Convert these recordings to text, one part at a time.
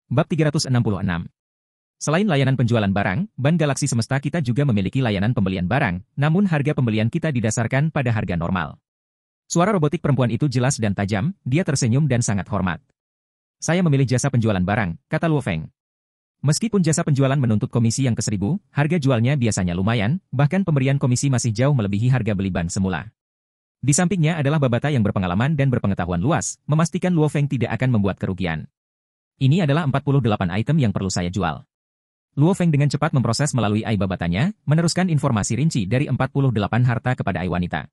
Bab 366. Selain layanan penjualan barang, Ban Galaksi Semesta kita juga memiliki layanan pembelian barang, namun harga pembelian kita didasarkan pada harga normal. Suara robotik perempuan itu jelas dan tajam, dia tersenyum dan sangat hormat. Saya memilih jasa penjualan barang, kata Luo Feng. Meskipun jasa penjualan menuntut komisi yang ke-1000, harga jualnya biasanya lumayan, bahkan pemberian komisi masih jauh melebihi harga beli ban semula. Di sampingnya adalah Babata yang berpengalaman dan berpengetahuan luas, memastikan Luo Feng tidak akan membuat kerugian. Ini adalah 48 item yang perlu saya jual. Luo Feng dengan cepat memproses melalui AI Babatanya, meneruskan informasi rinci dari 48 harta kepada AI wanita.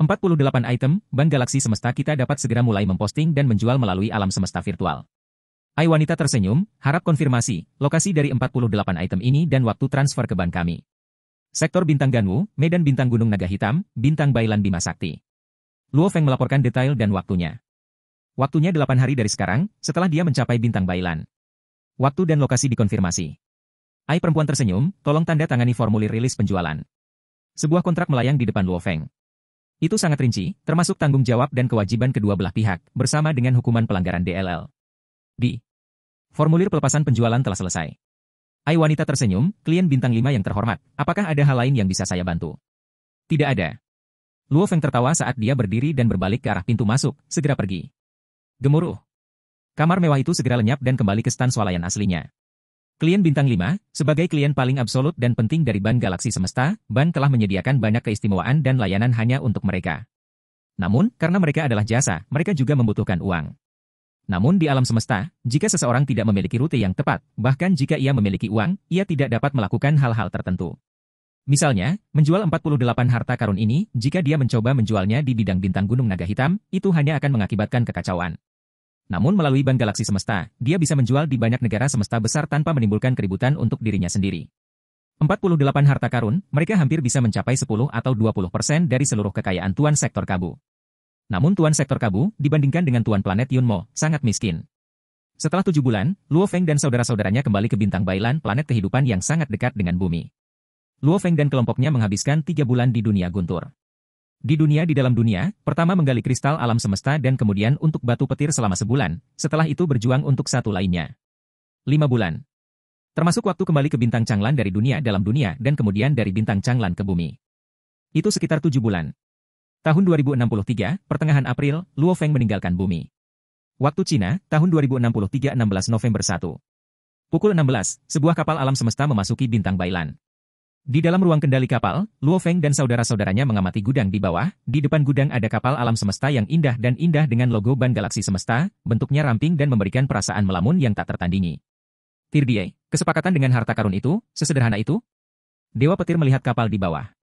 48 item, Ban Galaksi Semesta kita dapat segera mulai memposting dan menjual melalui alam semesta virtual. AI wanita tersenyum, harap konfirmasi, lokasi dari 48 item ini dan waktu transfer ke ban kami. Sektor Bintang Ganwu, Medan Bintang Gunung Naga Hitam, Bintang Bailan Bima Sakti. Luo Feng melaporkan detail dan waktunya. Waktunya 8 hari dari sekarang, setelah dia mencapai Bintang Bailan. Waktu dan lokasi dikonfirmasi. AI perempuan tersenyum, tolong tanda tangani formulir rilis penjualan. Sebuah kontrak melayang di depan Luo Feng. Itu sangat rinci, termasuk tanggung jawab dan kewajiban kedua belah pihak, bersama dengan hukuman pelanggaran DLL. Formulir pelepasan penjualan telah selesai. AI wanita tersenyum, klien bintang 5 yang terhormat, apakah ada hal lain yang bisa saya bantu? Tidak ada. Luo Feng tertawa saat dia berdiri dan berbalik ke arah pintu masuk, segera pergi. Gemuruh. Kamar mewah itu segera lenyap dan kembali ke stan swalayan aslinya. Klien bintang 5, sebagai klien paling absolut dan penting dari Ban Galaksi Semesta, Ban telah menyediakan banyak keistimewaan dan layanan hanya untuk mereka. Namun, karena mereka adalah jasa, mereka juga membutuhkan uang. Namun di alam semesta, jika seseorang tidak memiliki rute yang tepat, bahkan jika ia memiliki uang, ia tidak dapat melakukan hal-hal tertentu. Misalnya, menjual 48 harta karun ini, jika dia mencoba menjualnya di bidang bintang Gunung Naga Hitam, itu hanya akan mengakibatkan kekacauan. Namun melalui Ban Galaksi Semesta, dia bisa menjual di banyak negara semesta besar tanpa menimbulkan keributan untuk dirinya sendiri. 48 harta karun, mereka hampir bisa mencapai 10 atau 20% dari seluruh kekayaan Tuan Sektor Kabu. Namun Tuan Sektor Kabu, dibandingkan dengan Tuan Planet Yunmo, sangat miskin. Setelah 7 bulan, Luo Feng dan saudara-saudaranya kembali ke Bintang Bailan, planet kehidupan yang sangat dekat dengan bumi. Luo Feng dan kelompoknya menghabiskan 3 bulan di dunia guntur. Di dalam dunia, pertama menggali kristal alam semesta dan kemudian untuk batu petir selama sebulan, setelah itu berjuang untuk satu lainnya. 5 bulan. Termasuk waktu kembali ke Bintang Changlan dari dalam dunia dan kemudian dari Bintang Changlan ke bumi. Itu sekitar 7 bulan. Tahun 2063, pertengahan April, Luo Feng meninggalkan bumi. Waktu Cina, tahun 2063 16 November 1. Pukul 16, sebuah kapal alam semesta memasuki Bintang Bailan. Di dalam ruang kendali kapal, Luo Feng dan saudara-saudaranya mengamati gudang di bawah. Di depan gudang ada kapal alam semesta yang indah dengan logo Ban Galaksi Semesta, bentuknya ramping dan memberikan perasaan melamun yang tak tertandingi. Tirdie, kesepakatan dengan harta karun itu, sesederhana itu? Dewa Petir melihat kapal di bawah.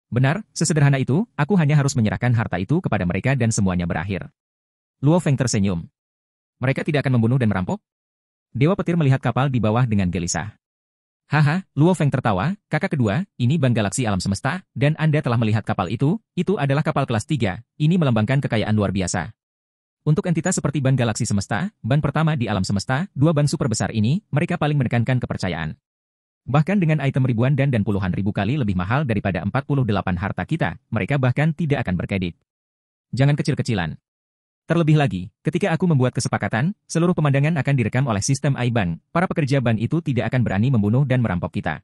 Benar, sesederhana itu, aku hanya harus menyerahkan harta itu kepada mereka dan semuanya berakhir. Luo Feng tersenyum. Mereka tidak akan membunuh dan merampok? Dewa Petir melihat kapal di bawah dengan gelisah. Haha, Luo Feng tertawa, kakak kedua, ini Ban Galaksi Alam Semesta, dan Anda telah melihat kapal itu adalah kapal kelas 3, ini melambangkan kekayaan luar biasa. Untuk entitas seperti Ban Galaksi Semesta, ban pertama di alam semesta, 2 ban super besar ini, mereka paling menekankan kepercayaan. Bahkan dengan item ribuan dan puluhan ribu kali lebih mahal daripada 48 harta kita, mereka bahkan tidak akan berkredit. Jangan kecil-kecilan. Terlebih lagi, ketika aku membuat kesepakatan, seluruh pemandangan akan direkam oleh sistem AI-Ban, para pekerja ban itu tidak akan berani membunuh dan merampok kita.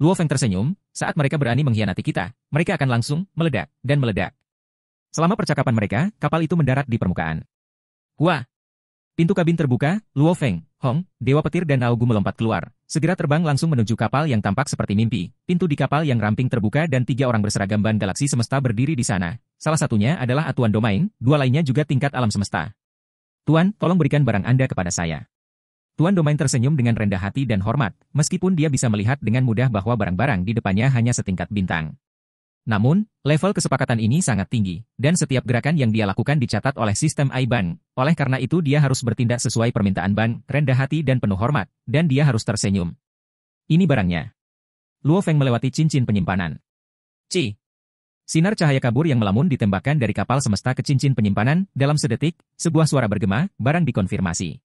Luo Feng tersenyum, saat mereka berani mengkhianati kita, mereka akan langsung meledak dan meledak. Selama percakapan mereka, kapal itu mendarat di permukaan. Wah! Pintu kabin terbuka, Luo Feng, Hong, Dewa Petir dan Augu melompat keluar, segera terbang langsung menuju kapal yang tampak seperti mimpi. Pintu di kapal yang ramping terbuka dan 3 orang berseragam Ban Galaksi Semesta berdiri di sana. Salah satunya adalah Tuan Domain, 2 lainnya juga tingkat alam semesta. Tuan, tolong berikan barang Anda kepada saya. Tuan Domain tersenyum dengan rendah hati dan hormat, meskipun dia bisa melihat dengan mudah bahwa barang-barang di depannya hanya setingkat bintang. Namun, level kesepakatan ini sangat tinggi, dan setiap gerakan yang dia lakukan dicatat oleh sistem AI-Ban. Oleh karena itu dia harus bertindak sesuai permintaan Ban, rendah hati dan penuh hormat, dan dia harus tersenyum. Ini barangnya. Luo Feng melewati cincin penyimpanan. Sinar cahaya kabur yang melamun ditembakkan dari kapal semesta ke cincin penyimpanan, dalam sedetik, sebuah suara bergema, barang dikonfirmasi.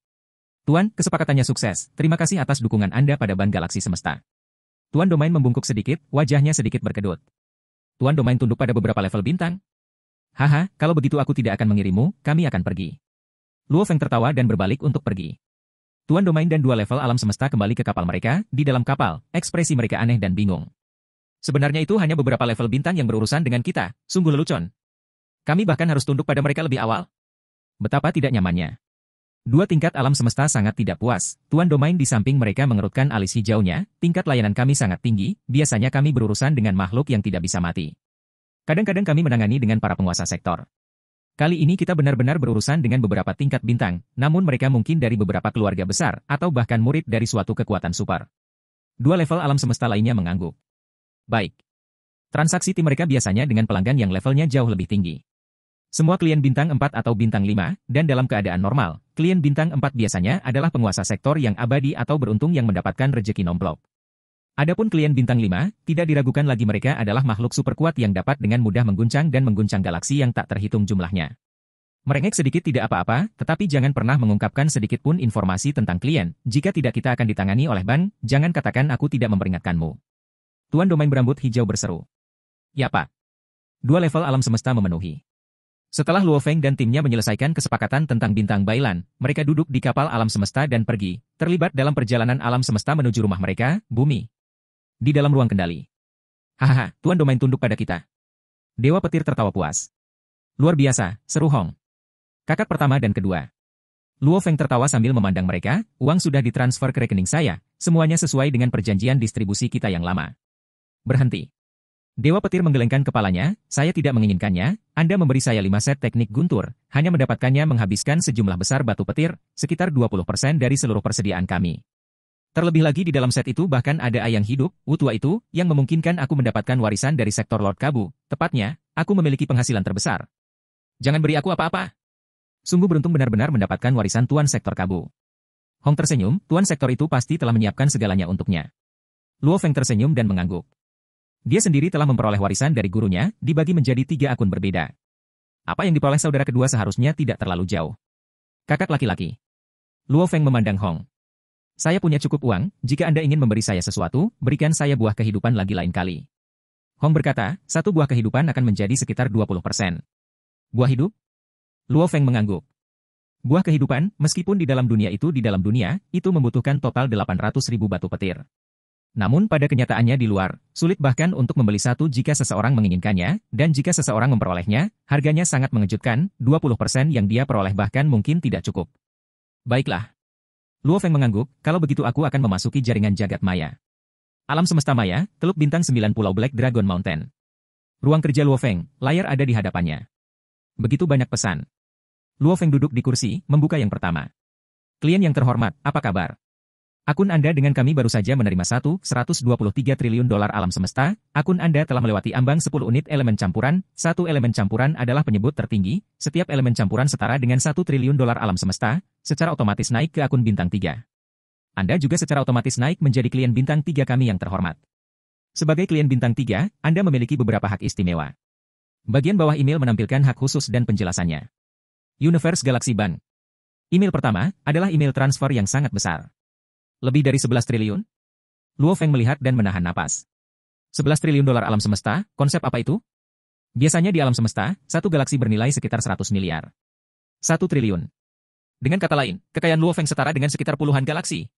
Tuan, kesepakatannya sukses, terima kasih atas dukungan Anda pada Ban Galaksi Semesta. Tuan Domain membungkuk sedikit, wajahnya sedikit berkedut. Tuan Domain tunduk pada beberapa level bintang. Haha, kalau begitu aku tidak akan mengirimmu, kami akan pergi. Luo Feng tertawa dan berbalik untuk pergi. Tuan Domain dan dua level alam semesta kembali ke kapal mereka. Di dalam kapal, ekspresi mereka aneh dan bingung. Sebenarnya itu hanya beberapa level bintang yang berurusan dengan kita. Sungguh lelucon. Kami bahkan harus tunduk pada mereka lebih awal. Betapa tidak nyamannya. Dua tingkat alam semesta sangat tidak puas. Tuan Domain di samping mereka mengerutkan alis hijaunya. Tingkat layanan kami sangat tinggi. Biasanya kami berurusan dengan makhluk yang tidak bisa mati. Kadang-kadang kami menangani dengan para penguasa sektor. Kali ini kita benar-benar berurusan dengan beberapa tingkat bintang, namun mereka mungkin dari beberapa keluarga besar, atau bahkan murid dari suatu kekuatan super. Dua level alam semesta lainnya mengangguk. Baik. Transaksi tim mereka biasanya dengan pelanggan yang levelnya jauh lebih tinggi. Semua klien bintang 4 atau bintang 5, dan dalam keadaan normal, klien bintang 4 biasanya adalah penguasa sektor yang abadi atau beruntung yang mendapatkan rejeki nomplok. Adapun klien bintang 5, tidak diragukan lagi mereka adalah makhluk super kuat yang dapat dengan mudah mengguncang dan mengguncang galaksi yang tak terhitung jumlahnya. Merengek sedikit tidak apa-apa, tetapi jangan pernah mengungkapkan sedikit pun informasi tentang klien. Jika tidak kita akan ditangani oleh bank, jangan katakan aku tidak memperingatkanmu. Tuan Domain berambut hijau berseru. Ya Pak. Dua level alam semesta memenuhi. Setelah Luo Feng dan timnya menyelesaikan kesepakatan tentang bintang Bailan, mereka duduk di kapal alam semesta dan pergi, terlibat dalam perjalanan alam semesta menuju rumah mereka, bumi. Di dalam ruang kendali. Hahaha, Tuan Domain tunduk pada kita. Dewa petir tertawa puas. Luar biasa, seru Hong. Kakak pertama dan kedua. Luo Feng tertawa sambil memandang mereka, uang sudah ditransfer ke rekening saya, semuanya sesuai dengan perjanjian distribusi kita yang lama. Berhenti. Dewa petir menggelengkan kepalanya, saya tidak menginginkannya, Anda memberi saya 5 set teknik guntur, hanya mendapatkannya menghabiskan sejumlah besar batu petir, sekitar 20% dari seluruh persediaan kami. Terlebih lagi di dalam set itu bahkan ada ayang hidup, Wutua itu, yang memungkinkan aku mendapatkan warisan dari sektor Lord Kabu, tepatnya, aku memiliki penghasilan terbesar. Jangan beri aku apa-apa. Sungguh beruntung benar-benar mendapatkan warisan Tuan Sektor Kabu. Hong tersenyum, Tuan Sektor itu pasti telah menyiapkan segalanya untuknya. Luo Feng tersenyum dan mengangguk. Dia sendiri telah memperoleh warisan dari gurunya, dibagi menjadi 3 akun berbeda. Apa yang diperoleh saudara kedua seharusnya tidak terlalu jauh. Kakak laki-laki. Luo Feng memandang Hong. Saya punya cukup uang, jika Anda ingin memberi saya sesuatu, berikan saya buah kehidupan lagi lain kali. Hong berkata, 1 buah kehidupan akan menjadi sekitar 20%. Buah hidup? Luo Feng mengangguk. Buah kehidupan, meskipun di dalam dunia, itu membutuhkan total 800.000 batu petir. Namun pada kenyataannya di luar, sulit bahkan untuk membeli satu jika seseorang menginginkannya, dan jika seseorang memperolehnya, harganya sangat mengejutkan, 20% yang dia peroleh bahkan mungkin tidak cukup. Baiklah. Luo Feng mengangguk, kalau begitu aku akan memasuki jaringan jagat maya. Alam semesta maya, Teluk Bintang 9 Pulau Black Dragon Mountain. Ruang kerja Luo Feng, layar ada di hadapannya. Begitu banyak pesan. Luo Feng duduk di kursi, membuka yang pertama. Klien yang terhormat, apa kabar? Akun Anda dengan kami baru saja menerima 123 triliun dolar alam semesta. Akun Anda telah melewati ambang 10 unit elemen campuran. 1 elemen campuran adalah penyebut tertinggi. Setiap elemen campuran setara dengan 1 triliun dolar alam semesta, secara otomatis naik ke akun bintang 3. Anda juga secara otomatis naik menjadi klien bintang 3 kami yang terhormat. Sebagai klien bintang 3, Anda memiliki beberapa hak istimewa. Bagian bawah email menampilkan hak khusus dan penjelasannya. Universe Galaxy Bank. Email pertama adalah email transfer yang sangat besar. Lebih dari 11 triliun? Luo Feng melihat dan menahan napas. 11 triliun dolar alam semesta, konsep apa itu? Biasanya di alam semesta, satu galaksi bernilai sekitar 100 miliar. 1 triliun. Dengan kata lain, kekayaan Luo Feng setara dengan sekitar puluhan galaksi.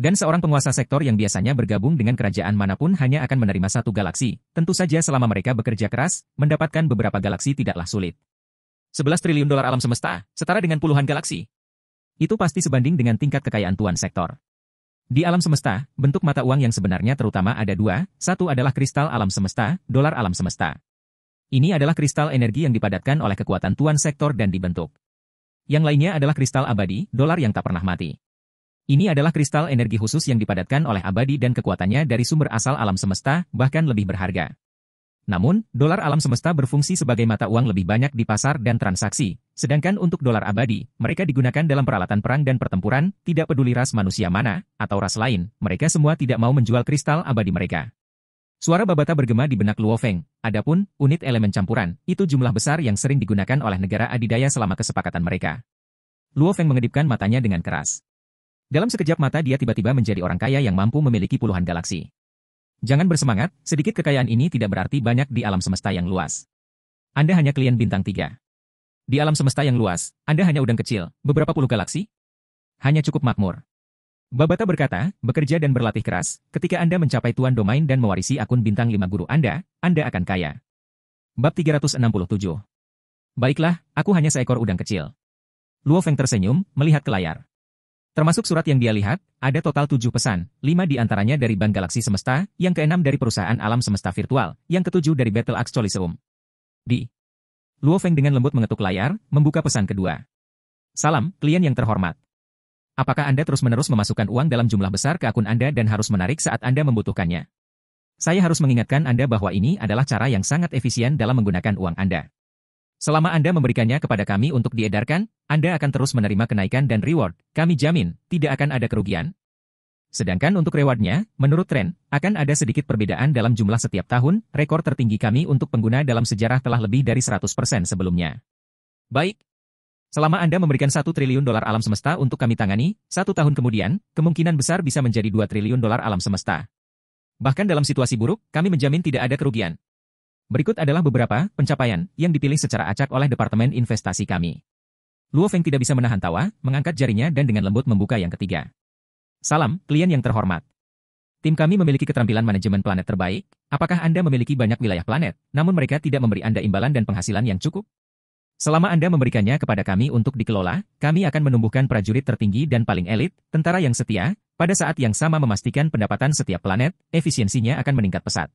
Dan seorang penguasa sektor yang biasanya bergabung dengan kerajaan manapun hanya akan menerima 1 galaksi. Tentu saja selama mereka bekerja keras, mendapatkan beberapa galaksi tidaklah sulit. 11 triliun dolar alam semesta, setara dengan puluhan galaksi. Itu pasti sebanding dengan tingkat kekayaan Tuan Sektor. Di alam semesta, bentuk mata uang yang sebenarnya terutama ada 2, satu adalah kristal alam semesta, dolar alam semesta. Ini adalah kristal energi yang dipadatkan oleh kekuatan Tuan Sektor dan dibentuk. Yang lainnya adalah kristal abadi, dolar yang tak pernah mati. Ini adalah kristal energi khusus yang dipadatkan oleh abadi dan kekuatannya dari sumber asal alam semesta, bahkan lebih berharga. Namun, dolar alam semesta berfungsi sebagai mata uang lebih banyak di pasar dan transaksi, sedangkan untuk dolar abadi, mereka digunakan dalam peralatan perang dan pertempuran, tidak peduli ras manusia mana, atau ras lain, mereka semua tidak mau menjual kristal abadi mereka. Suara babata bergema di benak Luo Feng, adapun, unit elemen campuran, itu jumlah besar yang sering digunakan oleh negara adidaya selama kesepakatan mereka. Luo Feng mengedipkan matanya dengan keras. Dalam sekejap mata dia tiba-tiba menjadi orang kaya yang mampu memiliki puluhan galaksi. Jangan bersemangat, sedikit kekayaan ini tidak berarti banyak di alam semesta yang luas. Anda hanya klien bintang 3. Di alam semesta yang luas, Anda hanya udang kecil, beberapa puluh galaksi? Hanya cukup makmur. Babata berkata, bekerja dan berlatih keras, ketika Anda mencapai tuan domain dan mewarisi akun bintang 5 guru Anda akan kaya. Bab 367. Baiklah, aku hanya seekor udang kecil. Luo Feng tersenyum, melihat ke layar. Termasuk surat yang dia lihat, ada total 7 pesan, 5 di antaranya dari Bank Galaksi Semesta, yang ke-6 dari perusahaan alam semesta virtual, yang ke-7 dari Battle Axe Coliseum. Luo Feng dengan lembut mengetuk layar, membuka pesan kedua. Salam, klien yang terhormat. Apakah Anda terus-menerus memasukkan uang dalam jumlah besar ke akun Anda dan harus menarik saat Anda membutuhkannya? Saya harus mengingatkan Anda bahwa ini adalah cara yang sangat efisien dalam menggunakan uang Anda. Selama Anda memberikannya kepada kami untuk diedarkan, Anda akan terus menerima kenaikan dan reward. Kami jamin, tidak akan ada kerugian. Sedangkan untuk rewardnya, menurut tren, akan ada sedikit perbedaan dalam jumlah setiap tahun. Rekor tertinggi kami untuk pengguna dalam sejarah telah lebih dari 100% sebelumnya. Baik. Selama Anda memberikan $1 triliun alam semesta untuk kami tangani, 1 tahun kemudian, kemungkinan besar bisa menjadi $2 triliun alam semesta. Bahkan dalam situasi buruk, kami menjamin tidak ada kerugian. Berikut adalah beberapa pencapaian yang dipilih secara acak oleh Departemen Investasi kami. Luo Feng tidak bisa menahan tawa, mengangkat jarinya dan dengan lembut membuka yang ketiga. Salam, klien yang terhormat. Tim kami memiliki keterampilan manajemen planet terbaik. Apakah Anda memiliki banyak wilayah planet, namun mereka tidak memberi Anda imbalan dan penghasilan yang cukup? Selama Anda memberikannya kepada kami untuk dikelola, kami akan menumbuhkan prajurit tertinggi dan paling elit, tentara yang setia, pada saat yang sama memastikan pendapatan setiap planet, efisiensinya akan meningkat pesat.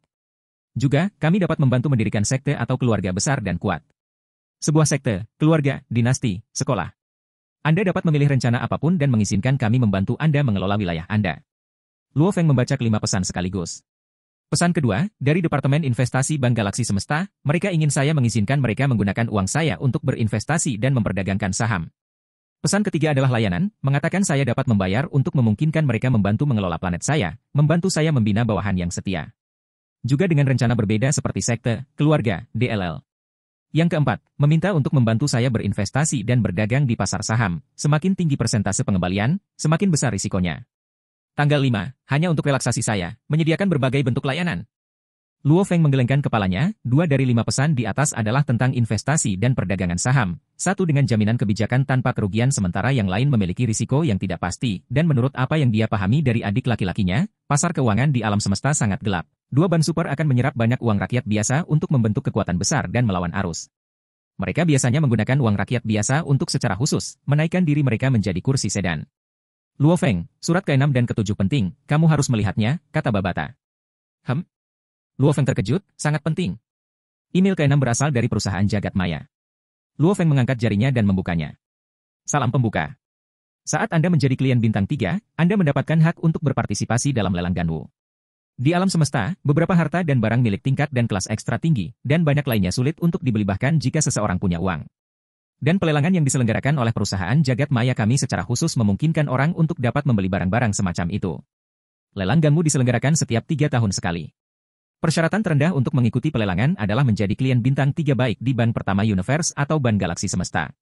Juga, kami dapat membantu mendirikan sekte atau keluarga besar dan kuat. Sebuah sekte, keluarga, dinasti, sekolah. Anda dapat memilih rencana apapun dan mengizinkan kami membantu Anda mengelola wilayah Anda. Luo Feng membaca kelima pesan sekaligus. Pesan kedua, dari Departemen Investasi Bank Galaksi Semesta, mereka ingin saya mengizinkan mereka menggunakan uang saya untuk berinvestasi dan memperdagangkan saham. Pesan ketiga adalah layanan, mengatakan saya dapat membayar untuk memungkinkan mereka membantu mengelola planet saya, membantu saya membina bawahan yang setia. Juga dengan rencana berbeda seperti sekte, keluarga, DLL. Yang keempat, meminta untuk membantu saya berinvestasi dan berdagang di pasar saham, semakin tinggi persentase pengembalian, semakin besar risikonya. Tanggal 5, hanya untuk relaksasi saya, menyediakan berbagai bentuk layanan. Luo Feng menggelengkan kepalanya, 2 dari 5 pesan di atas adalah tentang investasi dan perdagangan saham, 1 dengan jaminan kebijakan tanpa kerugian sementara yang lain memiliki risiko yang tidak pasti, dan menurut apa yang dia pahami dari adik laki-lakinya, pasar keuangan di alam semesta sangat gelap. 2 bank super akan menyerap banyak uang rakyat biasa untuk membentuk kekuatan besar dan melawan arus. Mereka biasanya menggunakan uang rakyat biasa untuk secara khusus, menaikkan diri mereka menjadi kursi sedan. Luo Feng, surat ke-6 dan ke-7 penting, kamu harus melihatnya, kata Babata. Luo Feng terkejut, sangat penting. Email ke-6 berasal dari perusahaan jagat maya. Luo Feng mengangkat jarinya dan membukanya. Salam pembuka. Saat Anda menjadi klien bintang 3, Anda mendapatkan hak untuk berpartisipasi dalam lelang Ganwu. Di alam semesta, beberapa harta dan barang milik tingkat dan kelas ekstra tinggi, dan banyak lainnya sulit untuk dibeli bahkan jika seseorang punya uang. Dan pelelangan yang diselenggarakan oleh perusahaan jagat maya kami secara khusus memungkinkan orang untuk dapat membeli barang-barang semacam itu. Lelang Ganwu diselenggarakan setiap 3 tahun sekali. Persyaratan terendah untuk mengikuti pelelangan adalah menjadi klien bintang 3 baik di Bank Pertama Universe atau Bank Galaksi Semesta.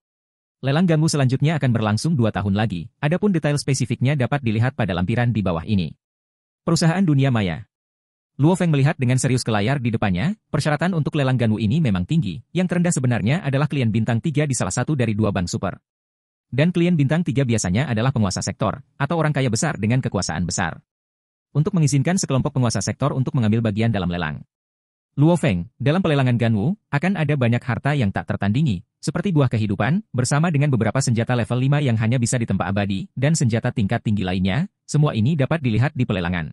Lelang Ganwu selanjutnya akan berlangsung 2 tahun lagi, adapun detail spesifiknya dapat dilihat pada lampiran di bawah ini. Perusahaan dunia maya. Luo Feng melihat dengan serius ke layar di depannya, persyaratan untuk lelang Ganwu ini memang tinggi, yang terendah sebenarnya adalah klien bintang 3 di salah satu dari 2 bank super. Dan klien bintang 3 biasanya adalah penguasa sektor, atau orang kaya besar dengan kekuasaan besar. Untuk mengizinkan sekelompok penguasa sektor untuk mengambil bagian dalam lelang. Luo Feng, dalam pelelangan Ganwu, akan ada banyak harta yang tak tertandingi, seperti buah kehidupan, bersama dengan beberapa senjata level 5 yang hanya bisa ditempa abadi, dan senjata tingkat tinggi lainnya, semua ini dapat dilihat di pelelangan.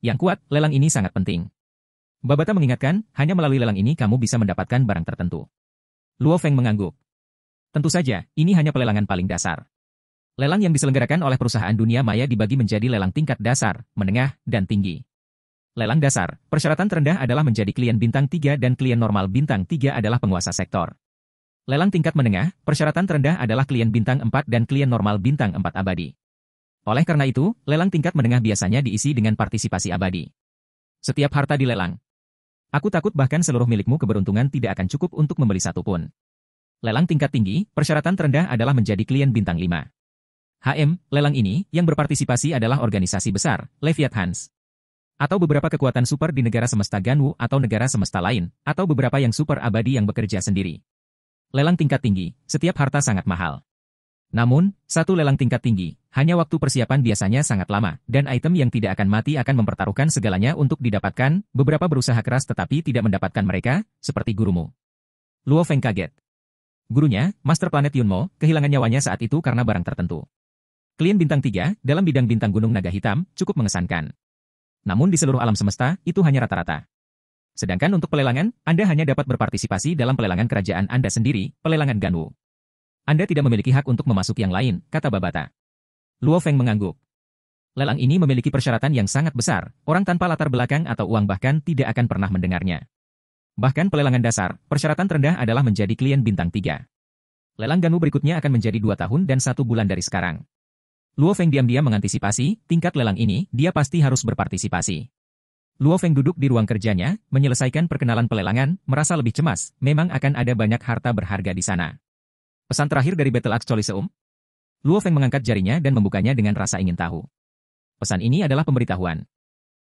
Yang kuat, lelang ini sangat penting. Babata mengingatkan, hanya melalui lelang ini kamu bisa mendapatkan barang tertentu. Luo Feng mengangguk. Tentu saja, ini hanya pelelangan paling dasar. Lelang yang diselenggarakan oleh perusahaan dunia maya dibagi menjadi lelang tingkat dasar, menengah, dan tinggi. Lelang dasar, persyaratan terendah adalah menjadi klien bintang 3 dan klien normal bintang 3 adalah penguasa sektor. Lelang tingkat menengah, persyaratan terendah adalah klien bintang 4 dan klien normal bintang 4 abadi. Oleh karena itu, lelang tingkat menengah biasanya diisi dengan partisipasi abadi. Setiap harta dilelang. Aku takut bahkan seluruh milikmu keberuntungan tidak akan cukup untuk membeli satu pun. Lelang tingkat tinggi, persyaratan terendah adalah menjadi klien bintang 5. Lelang ini, yang berpartisipasi adalah organisasi besar, Leviathans. Atau beberapa kekuatan super di negara semesta Ganwu atau negara semesta lain, atau beberapa yang super abadi yang bekerja sendiri. Lelang tingkat tinggi, setiap harta sangat mahal. Namun, satu lelang tingkat tinggi, hanya waktu persiapan biasanya sangat lama, dan item yang tidak akan mati akan mempertaruhkan segalanya untuk didapatkan, beberapa berusaha keras tetapi tidak mendapatkan mereka, seperti gurumu. Luo Feng kaget. Gurunya, Master Planet Yunmo, kehilangan nyawanya saat itu karena barang tertentu. Klien bintang 3, dalam bidang bintang gunung naga hitam, cukup mengesankan. Namun di seluruh alam semesta, itu hanya rata-rata. Sedangkan untuk pelelangan, Anda hanya dapat berpartisipasi dalam pelelangan kerajaan Anda sendiri, pelelangan Ganwu. Anda tidak memiliki hak untuk memasuki yang lain, kata Babata. Luo Feng mengangguk. Lelang ini memiliki persyaratan yang sangat besar, orang tanpa latar belakang atau uang bahkan tidak akan pernah mendengarnya. Bahkan pelelangan dasar, persyaratan terendah adalah menjadi klien bintang 3. Lelang Ganwu berikutnya akan menjadi 2 tahun dan 1 bulan dari sekarang. Luo Feng diam-diam mengantisipasi, tingkat lelang ini, dia pasti harus berpartisipasi. Luo Feng duduk di ruang kerjanya, menyelesaikan perkenalan pelelangan, merasa lebih cemas, memang akan ada banyak harta berharga di sana. Pesan terakhir dari Battle Axe Coliseum? Luo Feng mengangkat jarinya dan membukanya dengan rasa ingin tahu. Pesan ini adalah pemberitahuan.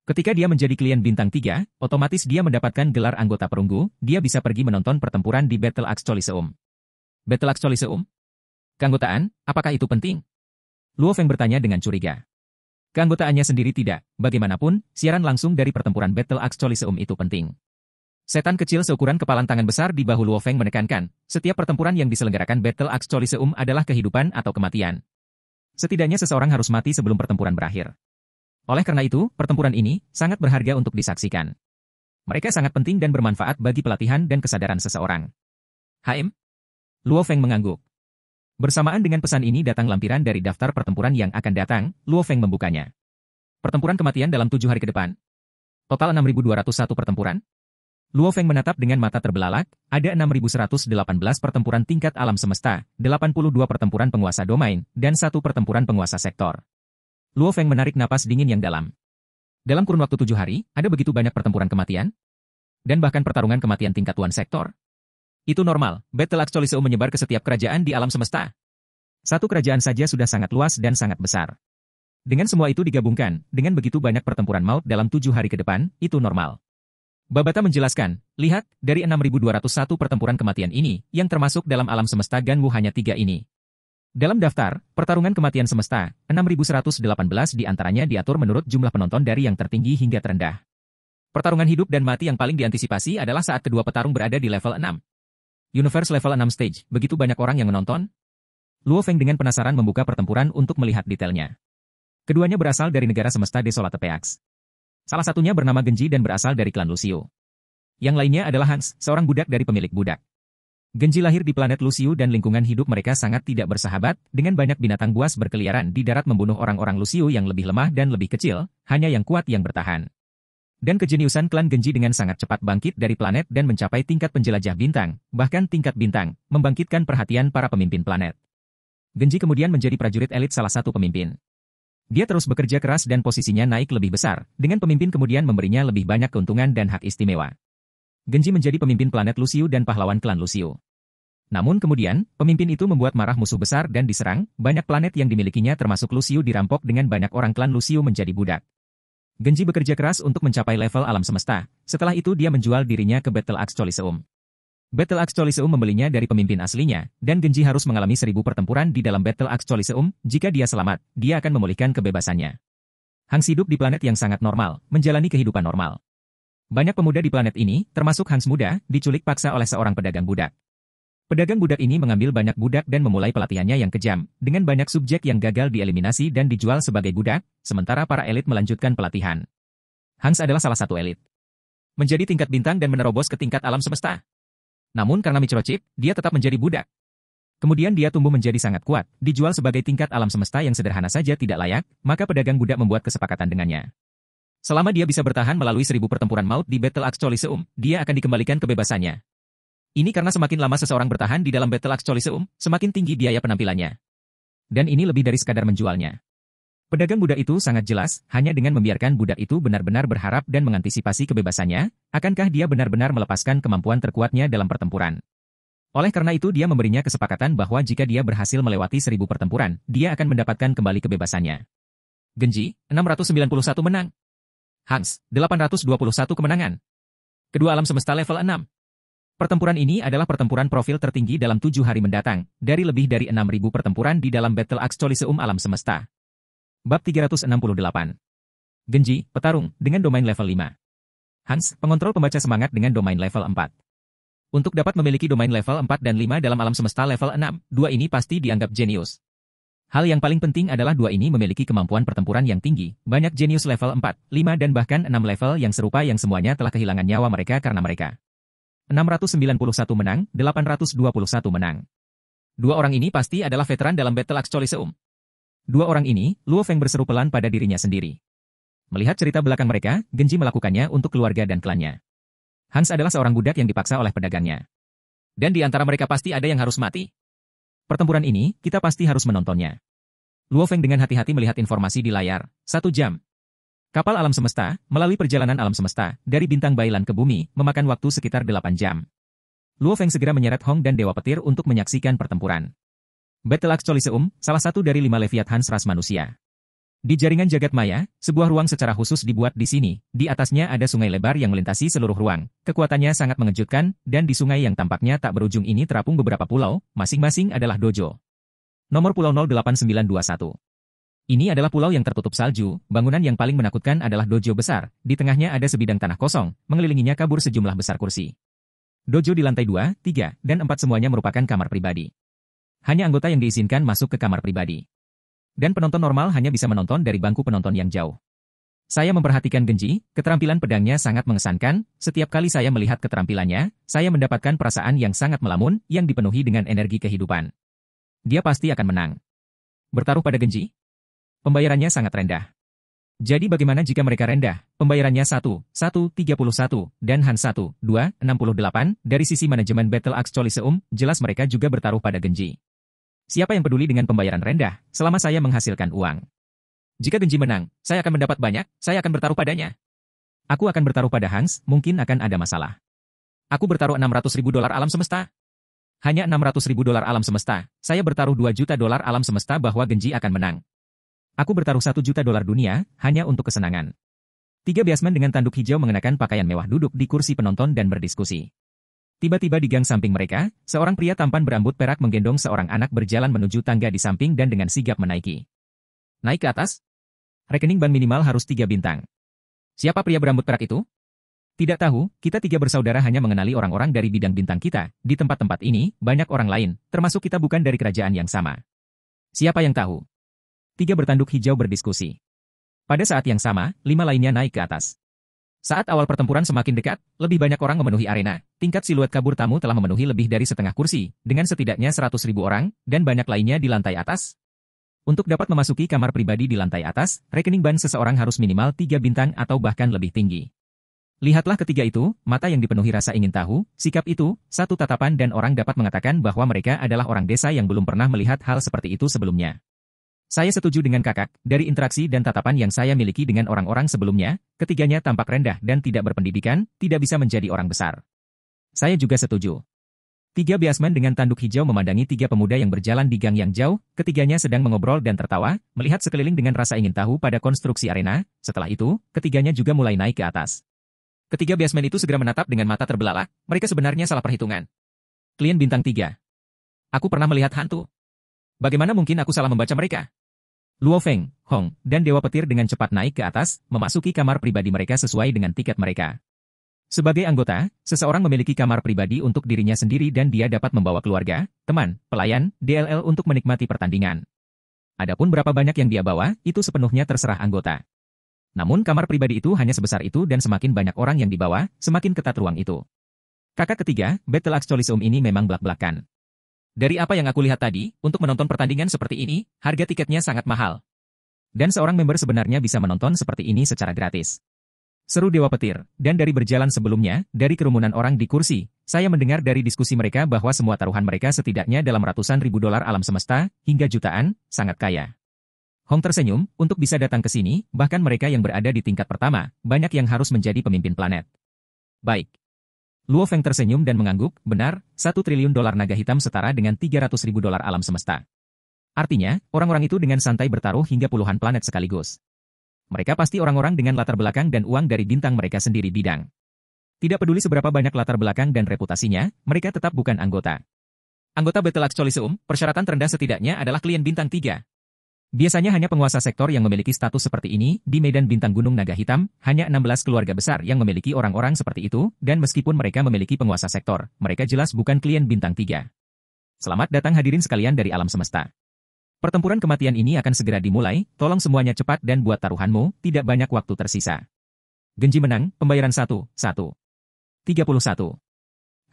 Ketika dia menjadi klien bintang 3, otomatis dia mendapatkan gelar anggota perunggu, dia bisa pergi menonton pertempuran di Battle Axe Coliseum. Battle Axe Coliseum? Keanggotaan, apakah itu penting? Luo Feng bertanya dengan curiga. Keanggotaannya sendiri tidak, bagaimanapun, siaran langsung dari pertempuran Battle Axe Coliseum itu penting. Setan kecil seukuran kepalan tangan besar di bahu Luo Feng menekankan, setiap pertempuran yang diselenggarakan Battle Axe Coliseum adalah kehidupan atau kematian. Setidaknya seseorang harus mati sebelum pertempuran berakhir. Oleh karena itu, pertempuran ini sangat berharga untuk disaksikan. Mereka sangat penting dan bermanfaat bagi pelatihan dan kesadaran seseorang. HM? Luo Feng mengangguk. Bersamaan dengan pesan ini datang lampiran dari daftar pertempuran yang akan datang, Luo Feng membukanya. Pertempuran kematian dalam 7 hari ke depan. Total 6.201 pertempuran. Luo Feng menatap dengan mata terbelalak, ada 6.118 pertempuran tingkat alam semesta, 82 pertempuran penguasa domain, dan 1 pertempuran penguasa sektor. Luo Feng menarik napas dingin yang dalam. Dalam kurun waktu 7 hari, ada begitu banyak pertempuran kematian? Dan bahkan pertarungan kematian tingkat tuan sektor? Itu normal, Battle Axe Coliseum menyebar ke setiap kerajaan di alam semesta. Satu kerajaan saja sudah sangat luas dan sangat besar. Dengan semua itu digabungkan, dengan begitu banyak pertempuran maut dalam 7 hari ke depan, itu normal. Babata menjelaskan, lihat, dari 6.201 pertempuran kematian ini, yang termasuk dalam alam semesta Ganwu hanya 3 ini. Dalam daftar, pertarungan kematian semesta, 6.118 diantaranya diatur menurut jumlah penonton dari yang tertinggi hingga terendah. Pertarungan hidup dan mati yang paling diantisipasi adalah saat kedua petarung berada di level 6. Universe level 6 stage, begitu banyak orang yang menonton? Luo Feng dengan penasaran membuka pertempuran untuk melihat detailnya. Keduanya berasal dari negara semesta Desolate Peaks. Salah satunya bernama Genji dan berasal dari klan Lucio. Yang lainnya adalah Hans, seorang budak dari pemilik budak. Genji lahir di planet Lucio dan lingkungan hidup mereka sangat tidak bersahabat, dengan banyak binatang buas berkeliaran di darat membunuh orang-orang Lucio yang lebih lemah dan lebih kecil, hanya yang kuat yang bertahan. Dan kejeniusan klan Genji dengan sangat cepat bangkit dari planet dan mencapai tingkat penjelajah bintang, bahkan tingkat bintang, membangkitkan perhatian para pemimpin planet. Genji kemudian menjadi prajurit elit salah satu pemimpin. Dia terus bekerja keras dan posisinya naik lebih besar, dengan pemimpin kemudian memberinya lebih banyak keuntungan dan hak istimewa. Genji menjadi pemimpin planet Lucio dan pahlawan klan Lucio. Namun kemudian, pemimpin itu membuat marah musuh besar dan diserang, banyak planet yang dimilikinya termasuk Lucio dirampok dengan banyak orang klan Lucio menjadi budak. Genji bekerja keras untuk mencapai level alam semesta, setelah itu dia menjual dirinya ke Battle Axe Coliseum. Battle Axe Coliseum membelinya dari pemimpin aslinya, dan Genji harus mengalami 1000 pertempuran di dalam Battle Axe Coliseum, jika dia selamat, dia akan memulihkan kebebasannya. Hans hidup di planet yang sangat normal, menjalani kehidupan normal. Banyak pemuda di planet ini, termasuk Hans muda, diculik paksa oleh seorang pedagang budak. Pedagang budak ini mengambil banyak budak dan memulai pelatihannya yang kejam, dengan banyak subjek yang gagal dieliminasi dan dijual sebagai budak, sementara para elit melanjutkan pelatihan. Hans adalah salah satu elit. Menjadi tingkat bintang dan menerobos ke tingkat alam semesta. Namun karena microchip, dia tetap menjadi budak. Kemudian dia tumbuh menjadi sangat kuat, dijual sebagai tingkat alam semesta yang sederhana saja tidak layak, maka pedagang budak membuat kesepakatan dengannya. Selama dia bisa bertahan melalui 1000 pertempuran maut di Battle Axe Coliseum, dia akan dikembalikan kebebasannya. Ini karena semakin lama seseorang bertahan di dalam Battle Axe Coliseum, semakin tinggi biaya penampilannya. Dan ini lebih dari sekadar menjualnya. Pedagang budak itu sangat jelas, hanya dengan membiarkan budak itu benar-benar berharap dan mengantisipasi kebebasannya, akankah dia benar-benar melepaskan kemampuan terkuatnya dalam pertempuran. Oleh karena itu dia memberinya kesepakatan bahwa jika dia berhasil melewati 1000 pertempuran, dia akan mendapatkan kembali kebebasannya. Genji, 691 menang. Hans, 821 kemenangan. Kedua alam semesta level 6. Pertempuran ini adalah pertempuran profil tertinggi dalam 7 hari mendatang, dari lebih dari 6.000 pertempuran di dalam Battle Axe Coliseum alam semesta. Bab 368. Genji, petarung, dengan domain level 5. Hans, pengontrol pembaca semangat dengan domain level 4. Untuk dapat memiliki domain level 4 dan 5 dalam alam semesta level 6, dua ini pasti dianggap jenius. Hal yang paling penting adalah dua ini memiliki kemampuan pertempuran yang tinggi, banyak jenius level 4, 5 dan bahkan 6 level yang serupa yang semuanya telah kehilangan nyawa mereka karena mereka. 691 menang, 821 menang. Dua orang ini pasti adalah veteran dalam Battle Axe Coliseum. Dua orang ini, Luo Feng berseru pelan pada dirinya sendiri. Melihat cerita belakang mereka, Genji melakukannya untuk keluarga dan klannya. Hans adalah seorang budak yang dipaksa oleh pedagangnya. Dan di antara mereka pasti ada yang harus mati. Pertempuran ini, kita pasti harus menontonnya. Luo Feng dengan hati-hati melihat informasi di layar. 1 jam. Kapal alam semesta, melalui perjalanan alam semesta, dari bintang Bailan ke bumi, memakan waktu sekitar 8 jam. Luo Feng segera menyeret Hong dan Dewa Petir untuk menyaksikan pertempuran. Battle Axe Coliseum, salah satu dari 5 Leviathans ras manusia. Di jaringan jagat maya, sebuah ruang secara khusus dibuat di sini, di atasnya ada sungai lebar yang melintasi seluruh ruang. Kekuatannya sangat mengejutkan, dan di sungai yang tampaknya tak berujung ini terapung beberapa pulau, masing-masing adalah dojo. Nomor Pulau 08921. Ini adalah pulau yang tertutup salju, bangunan yang paling menakutkan adalah dojo besar, di tengahnya ada sebidang tanah kosong, mengelilinginya kabur sejumlah besar kursi. Dojo di lantai 2, 3, dan 4 semuanya merupakan kamar pribadi. Hanya anggota yang diizinkan masuk ke kamar pribadi. Dan penonton normal hanya bisa menonton dari bangku penonton yang jauh. Saya memperhatikan Genji, keterampilan pedangnya sangat mengesankan, setiap kali saya melihat keterampilannya, saya mendapatkan perasaan yang sangat melamun, yang dipenuhi dengan energi kehidupan. Dia pasti akan menang. Bertaruh pada Genji? Pembayarannya sangat rendah. Jadi bagaimana jika mereka rendah? Pembayarannya 1,31, dan Han 1,2,68, dari sisi manajemen Battle Axe Coliseum, jelas mereka juga bertaruh pada Genji. Siapa yang peduli dengan pembayaran rendah, selama saya menghasilkan uang? Jika Genji menang, saya akan mendapat banyak, saya akan bertaruh padanya. Aku akan bertaruh pada Hans, mungkin akan ada masalah. Aku bertaruh $600.000 alam semesta. Hanya $600.000 alam semesta, saya bertaruh $2 juta alam semesta bahwa Genji akan menang. Aku bertaruh $1 juta dunia, hanya untuk kesenangan. 3 biasmen dengan tanduk hijau mengenakan pakaian mewah duduk di kursi penonton dan berdiskusi. Tiba-tiba di gang samping mereka, seorang pria tampan berambut perak menggendong seorang anak berjalan menuju tangga di samping dan dengan sigap menaiki. Naik ke atas? Rekening ban minimal harus 3 bintang. Siapa pria berambut perak itu? Tidak tahu, kita 3 bersaudara hanya mengenali orang-orang dari bidang bintang kita. Di tempat-tempat ini, banyak orang lain, termasuk kita bukan dari kerajaan yang sama. Siapa yang tahu? 3 bertanduk hijau berdiskusi. Pada saat yang sama, 5 lainnya naik ke atas. Saat awal pertempuran semakin dekat, lebih banyak orang memenuhi arena. Tingkat siluet kabur tamu telah memenuhi lebih dari setengah kursi, dengan setidaknya 100.000 orang, dan banyak lainnya di lantai atas. Untuk dapat memasuki kamar pribadi di lantai atas, rekening ban seseorang harus minimal 3 bintang atau bahkan lebih tinggi. Lihatlah ketiga itu, mata yang dipenuhi rasa ingin tahu, sikap itu, satu tatapan dan orang dapat mengatakan bahwa mereka adalah orang desa yang belum pernah melihat hal seperti itu sebelumnya. Saya setuju dengan kakak, dari interaksi dan tatapan yang saya miliki dengan orang-orang sebelumnya, ketiganya tampak rendah dan tidak berpendidikan, tidak bisa menjadi orang besar. Saya juga setuju. 3 biasmen dengan tanduk hijau memandangi 3 pemuda yang berjalan di gang yang jauh, ketiganya sedang mengobrol dan tertawa, melihat sekeliling dengan rasa ingin tahu pada konstruksi arena, setelah itu, ketiganya juga mulai naik ke atas. Ketiga biasmen itu segera menatap dengan mata terbelalak, mereka sebenarnya salah perhitungan. Klien bintang 3. Aku pernah melihat hantu. Bagaimana mungkin aku salah membaca mereka? Luo Feng, Hong, dan Dewa Petir dengan cepat naik ke atas, memasuki kamar pribadi mereka sesuai dengan tiket mereka. Sebagai anggota, seseorang memiliki kamar pribadi untuk dirinya sendiri dan dia dapat membawa keluarga, teman, pelayan, DLL untuk menikmati pertandingan. Adapun berapa banyak yang dia bawa, itu sepenuhnya terserah anggota. Namun kamar pribadi itu hanya sebesar itu dan semakin banyak orang yang dibawa, semakin ketat ruang itu. Kakak ketiga, Battle Axe Coliseum ini memang belak-belakan. Dari apa yang aku lihat tadi, untuk menonton pertandingan seperti ini, harga tiketnya sangat mahal. Dan seorang member sebenarnya bisa menonton seperti ini secara gratis. Seru Dewa Petir, dan dari berjalan sebelumnya, dari kerumunan orang di kursi, saya mendengar dari diskusi mereka bahwa semua taruhan mereka setidaknya dalam ratusan ribu dolar alam semesta, hingga jutaan, sangat kaya. Hong tersenyum, untuk bisa datang ke sini, bahkan mereka yang berada di tingkat pertama, banyak yang harus menjadi pemimpin planet. Baik. Luo Feng tersenyum dan mengangguk, benar, $1 triliun naga hitam setara dengan 300.000 dolar alam semesta. Artinya, orang-orang itu dengan santai bertaruh hingga puluhan planet sekaligus. Mereka pasti orang-orang dengan latar belakang dan uang dari bintang mereka sendiri bidang. Tidak peduli seberapa banyak latar belakang dan reputasinya, mereka tetap bukan anggota. Anggota Battle Axe Coliseum, persyaratan terendah setidaknya adalah klien bintang 3. Biasanya hanya penguasa sektor yang memiliki status seperti ini, di Medan Bintang Gunung Naga Hitam, hanya 16 keluarga besar yang memiliki orang-orang seperti itu, dan meskipun mereka memiliki penguasa sektor, mereka jelas bukan klien bintang 3. Selamat datang hadirin sekalian dari alam semesta. Pertempuran kematian ini akan segera dimulai, tolong semuanya cepat dan buat taruhanmu, tidak banyak waktu tersisa. Genji menang, pembayaran 1, 31.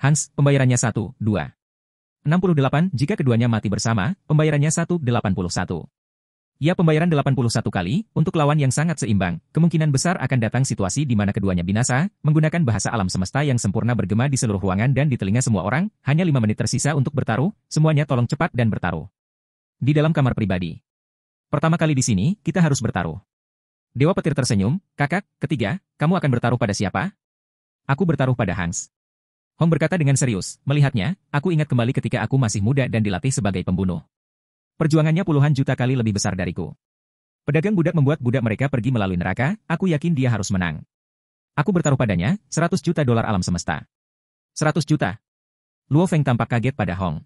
Hans, pembayarannya 1, 2. 68, jika keduanya mati bersama, pembayarannya 1, 81. Ya, pembayaran 81 kali, untuk lawan yang sangat seimbang, kemungkinan besar akan datang situasi di mana keduanya binasa, menggunakan bahasa alam semesta yang sempurna bergema di seluruh ruangan dan di telinga semua orang, hanya 5 menit tersisa untuk bertaruh, semuanya tolong cepat dan bertaruh. Di dalam kamar pribadi. Pertama kali di sini, kita harus bertaruh. Dewa Petir tersenyum, kakak, ketiga, kamu akan bertaruh pada siapa? Aku bertaruh pada Hans. Hong berkata dengan serius, melihatnya, aku ingat kembali ketika aku masih muda dan dilatih sebagai pembunuh. Perjuangannya puluhan juta kali lebih besar dariku. Pedagang budak membuat budak mereka pergi melalui neraka, aku yakin dia harus menang. Aku bertaruh padanya, 100 juta dolar alam semesta. 100 juta. Luo Feng tampak kaget pada Hong.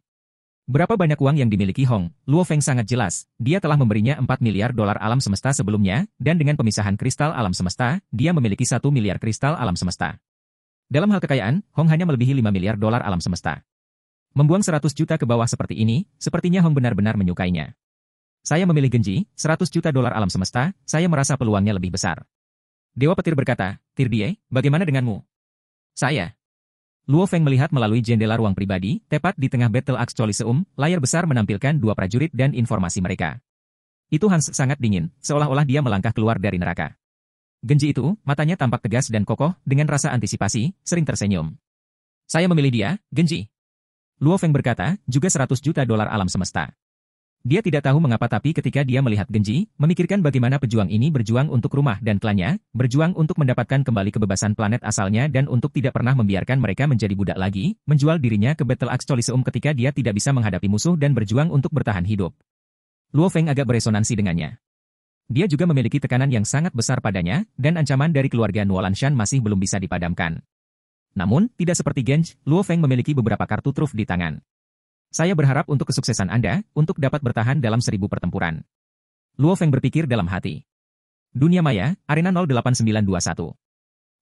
Berapa banyak uang yang dimiliki Hong? Luo Feng sangat jelas, dia telah memberinya 4 miliar dolar alam semesta sebelumnya, dan dengan pemisahan kristal alam semesta, dia memiliki 1 miliar kristal alam semesta. Dalam hal kekayaan, Hong hanya melebihi 5 miliar dolar alam semesta. Membuang 100 juta ke bawah seperti ini, sepertinya Hong benar-benar menyukainya. Saya memilih Genji, 100 juta dolar alam semesta, saya merasa peluangnya lebih besar. Dewa Petir berkata, Tirdie, bagaimana denganmu? Saya. Luo Feng melihat melalui jendela ruang pribadi, tepat di tengah Battle Axe Coliseum, layar besar menampilkan 2 prajurit dan informasi mereka. Itu Hans sangat dingin, seolah-olah dia melangkah keluar dari neraka. Genji itu, matanya tampak tegas dan kokoh, dengan rasa antisipasi, sering tersenyum. Saya memilih dia, Genji. Luo Feng berkata, juga 100 juta dolar alam semesta. Dia tidak tahu mengapa tapi ketika dia melihat Genji, memikirkan bagaimana pejuang ini berjuang untuk rumah dan klannya, berjuang untuk mendapatkan kembali kebebasan planet asalnya dan untuk tidak pernah membiarkan mereka menjadi budak lagi, menjual dirinya ke Battle Axe Coliseum ketika dia tidak bisa menghadapi musuh dan berjuang untuk bertahan hidup. Luo Feng agak beresonansi dengannya. Dia juga memiliki tekanan yang sangat besar padanya, dan ancaman dari keluarga Nuolanshan masih belum bisa dipadamkan. Namun, tidak seperti Genji, Luo Feng memiliki beberapa kartu truf di tangan. Saya berharap untuk kesuksesan Anda, untuk dapat bertahan dalam 1000 pertempuran. Luo Feng berpikir dalam hati. Dunia Maya, Arena 08921.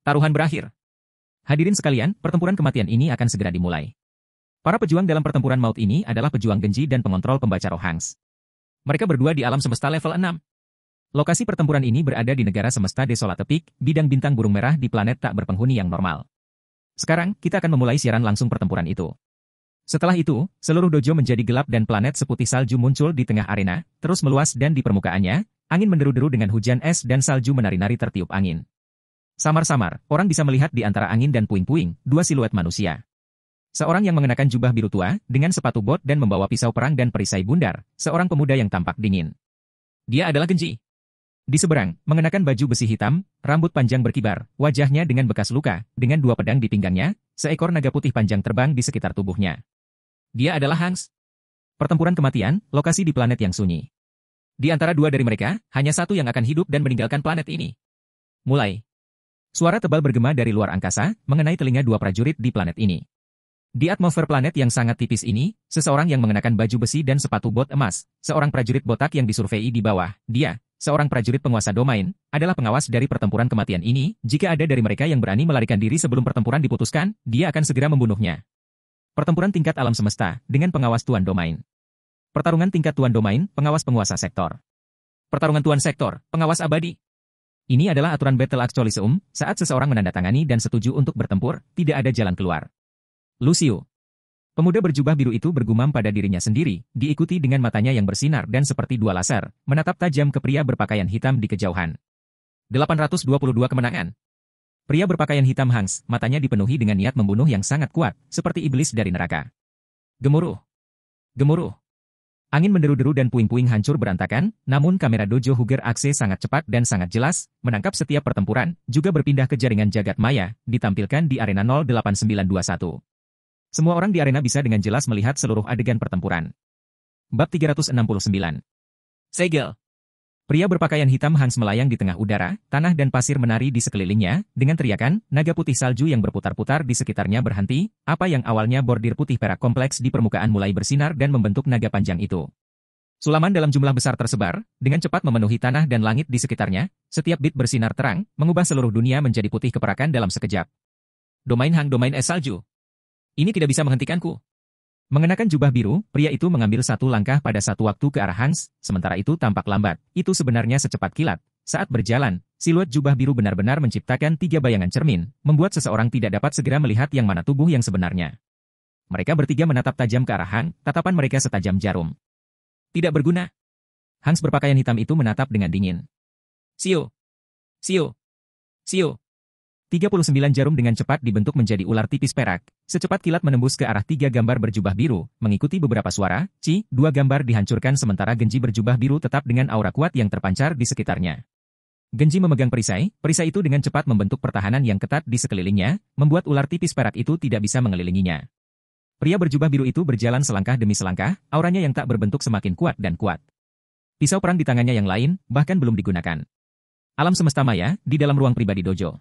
Taruhan berakhir. Hadirin sekalian, pertempuran kematian ini akan segera dimulai. Para pejuang dalam pertempuran maut ini adalah pejuang Genji dan pengontrol pembaca roh Hans. Mereka berdua di alam semesta level 6. Lokasi pertempuran ini berada di negara semesta desolat tepik, bidang bintang burung merah di planet tak berpenghuni yang normal. Sekarang, kita akan memulai siaran langsung pertempuran itu. Setelah itu, seluruh dojo menjadi gelap dan planet seputih salju muncul di tengah arena, terus meluas dan di permukaannya, angin menderu-deru dengan hujan es dan salju menari-nari tertiup angin. Samar-samar, orang bisa melihat di antara angin dan puing-puing, 2 siluet manusia. Seorang yang mengenakan jubah biru tua, dengan sepatu bot dan membawa pisau perang dan perisai bundar, seorang pemuda yang tampak dingin. Dia adalah Genji. Di seberang, mengenakan baju besi hitam, rambut panjang berkibar, wajahnya dengan bekas luka, dengan 2 pedang di pinggangnya, seekor naga putih panjang terbang di sekitar tubuhnya. Dia adalah Hans. Pertempuran kematian, lokasi di planet yang sunyi. Di antara 2 dari mereka, hanya 1 yang akan hidup dan meninggalkan planet ini. Mulai. Suara tebal bergema dari luar angkasa, mengenai telinga 2 prajurit di planet ini. Di atmosfer planet yang sangat tipis ini, seseorang yang mengenakan baju besi dan sepatu bot emas, seorang prajurit botak yang disurvei di bawah, dia, seorang prajurit penguasa domain, adalah pengawas dari pertempuran kematian ini. Jika ada dari mereka yang berani melarikan diri sebelum pertempuran diputuskan, dia akan segera membunuhnya. Pertempuran tingkat alam semesta, dengan pengawas Tuan Domain. Pertarungan tingkat Tuan Domain, pengawas penguasa sektor. Pertarungan Tuan Sektor, pengawas abadi. Ini adalah aturan Battle Axe Coliseum, saat seseorang menandatangani dan setuju untuk bertempur, tidak ada jalan keluar. Lucio. Pemuda berjubah biru itu bergumam pada dirinya sendiri, diikuti dengan matanya yang bersinar dan seperti 2 laser, menatap tajam ke pria berpakaian hitam di kejauhan. 822 kemenangan. Pria berpakaian hitam Hans, matanya dipenuhi dengan niat membunuh yang sangat kuat, seperti iblis dari neraka. Gemuruh. Gemuruh. Angin menderu-deru dan puing-puing hancur berantakan, namun kamera dojo Huger Axe sangat cepat dan sangat jelas, menangkap setiap pertempuran, juga berpindah ke jaringan jagat maya, ditampilkan di arena 08921. Semua orang di arena bisa dengan jelas melihat seluruh adegan pertempuran. Bab 369. Segel. Pria berpakaian hitam Hans melayang di tengah udara, tanah dan pasir menari di sekelilingnya, dengan teriakan, naga putih salju yang berputar-putar di sekitarnya berhenti, apa yang awalnya bordir putih perak kompleks di permukaan mulai bersinar dan membentuk naga panjang itu. Sulaman dalam jumlah besar tersebar, dengan cepat memenuhi tanah dan langit di sekitarnya, setiap bit bersinar terang, mengubah seluruh dunia menjadi putih keperakan dalam sekejap. Domain Hang, domain es salju. Ini tidak bisa menghentikanku. Mengenakan jubah biru, pria itu mengambil satu langkah pada satu waktu ke arah Hans, sementara itu tampak lambat. Itu sebenarnya secepat kilat. Saat berjalan, siluet jubah biru benar-benar menciptakan tiga bayangan cermin, membuat seseorang tidak dapat segera melihat yang mana tubuh yang sebenarnya. Mereka bertiga menatap tajam ke arah Hang, tatapan mereka setajam jarum. Tidak berguna. Hans berpakaian hitam itu menatap dengan dingin. Siu! Siu! Siu! 39 jarum dengan cepat dibentuk menjadi ular tipis perak, secepat kilat menembus ke arah tiga gambar berjubah biru, mengikuti beberapa suara, dua gambar dihancurkan sementara Genji berjubah biru tetap dengan aura kuat yang terpancar di sekitarnya. Genji memegang perisai itu dengan cepat membentuk pertahanan yang ketat di sekelilingnya, membuat ular tipis perak itu tidak bisa mengelilinginya. Pria berjubah biru itu berjalan selangkah demi selangkah, auranya yang tak berbentuk semakin kuat dan kuat. Pisau perang di tangannya yang lain, bahkan belum digunakan. Alam semesta maya, di dalam ruang pribadi dojo.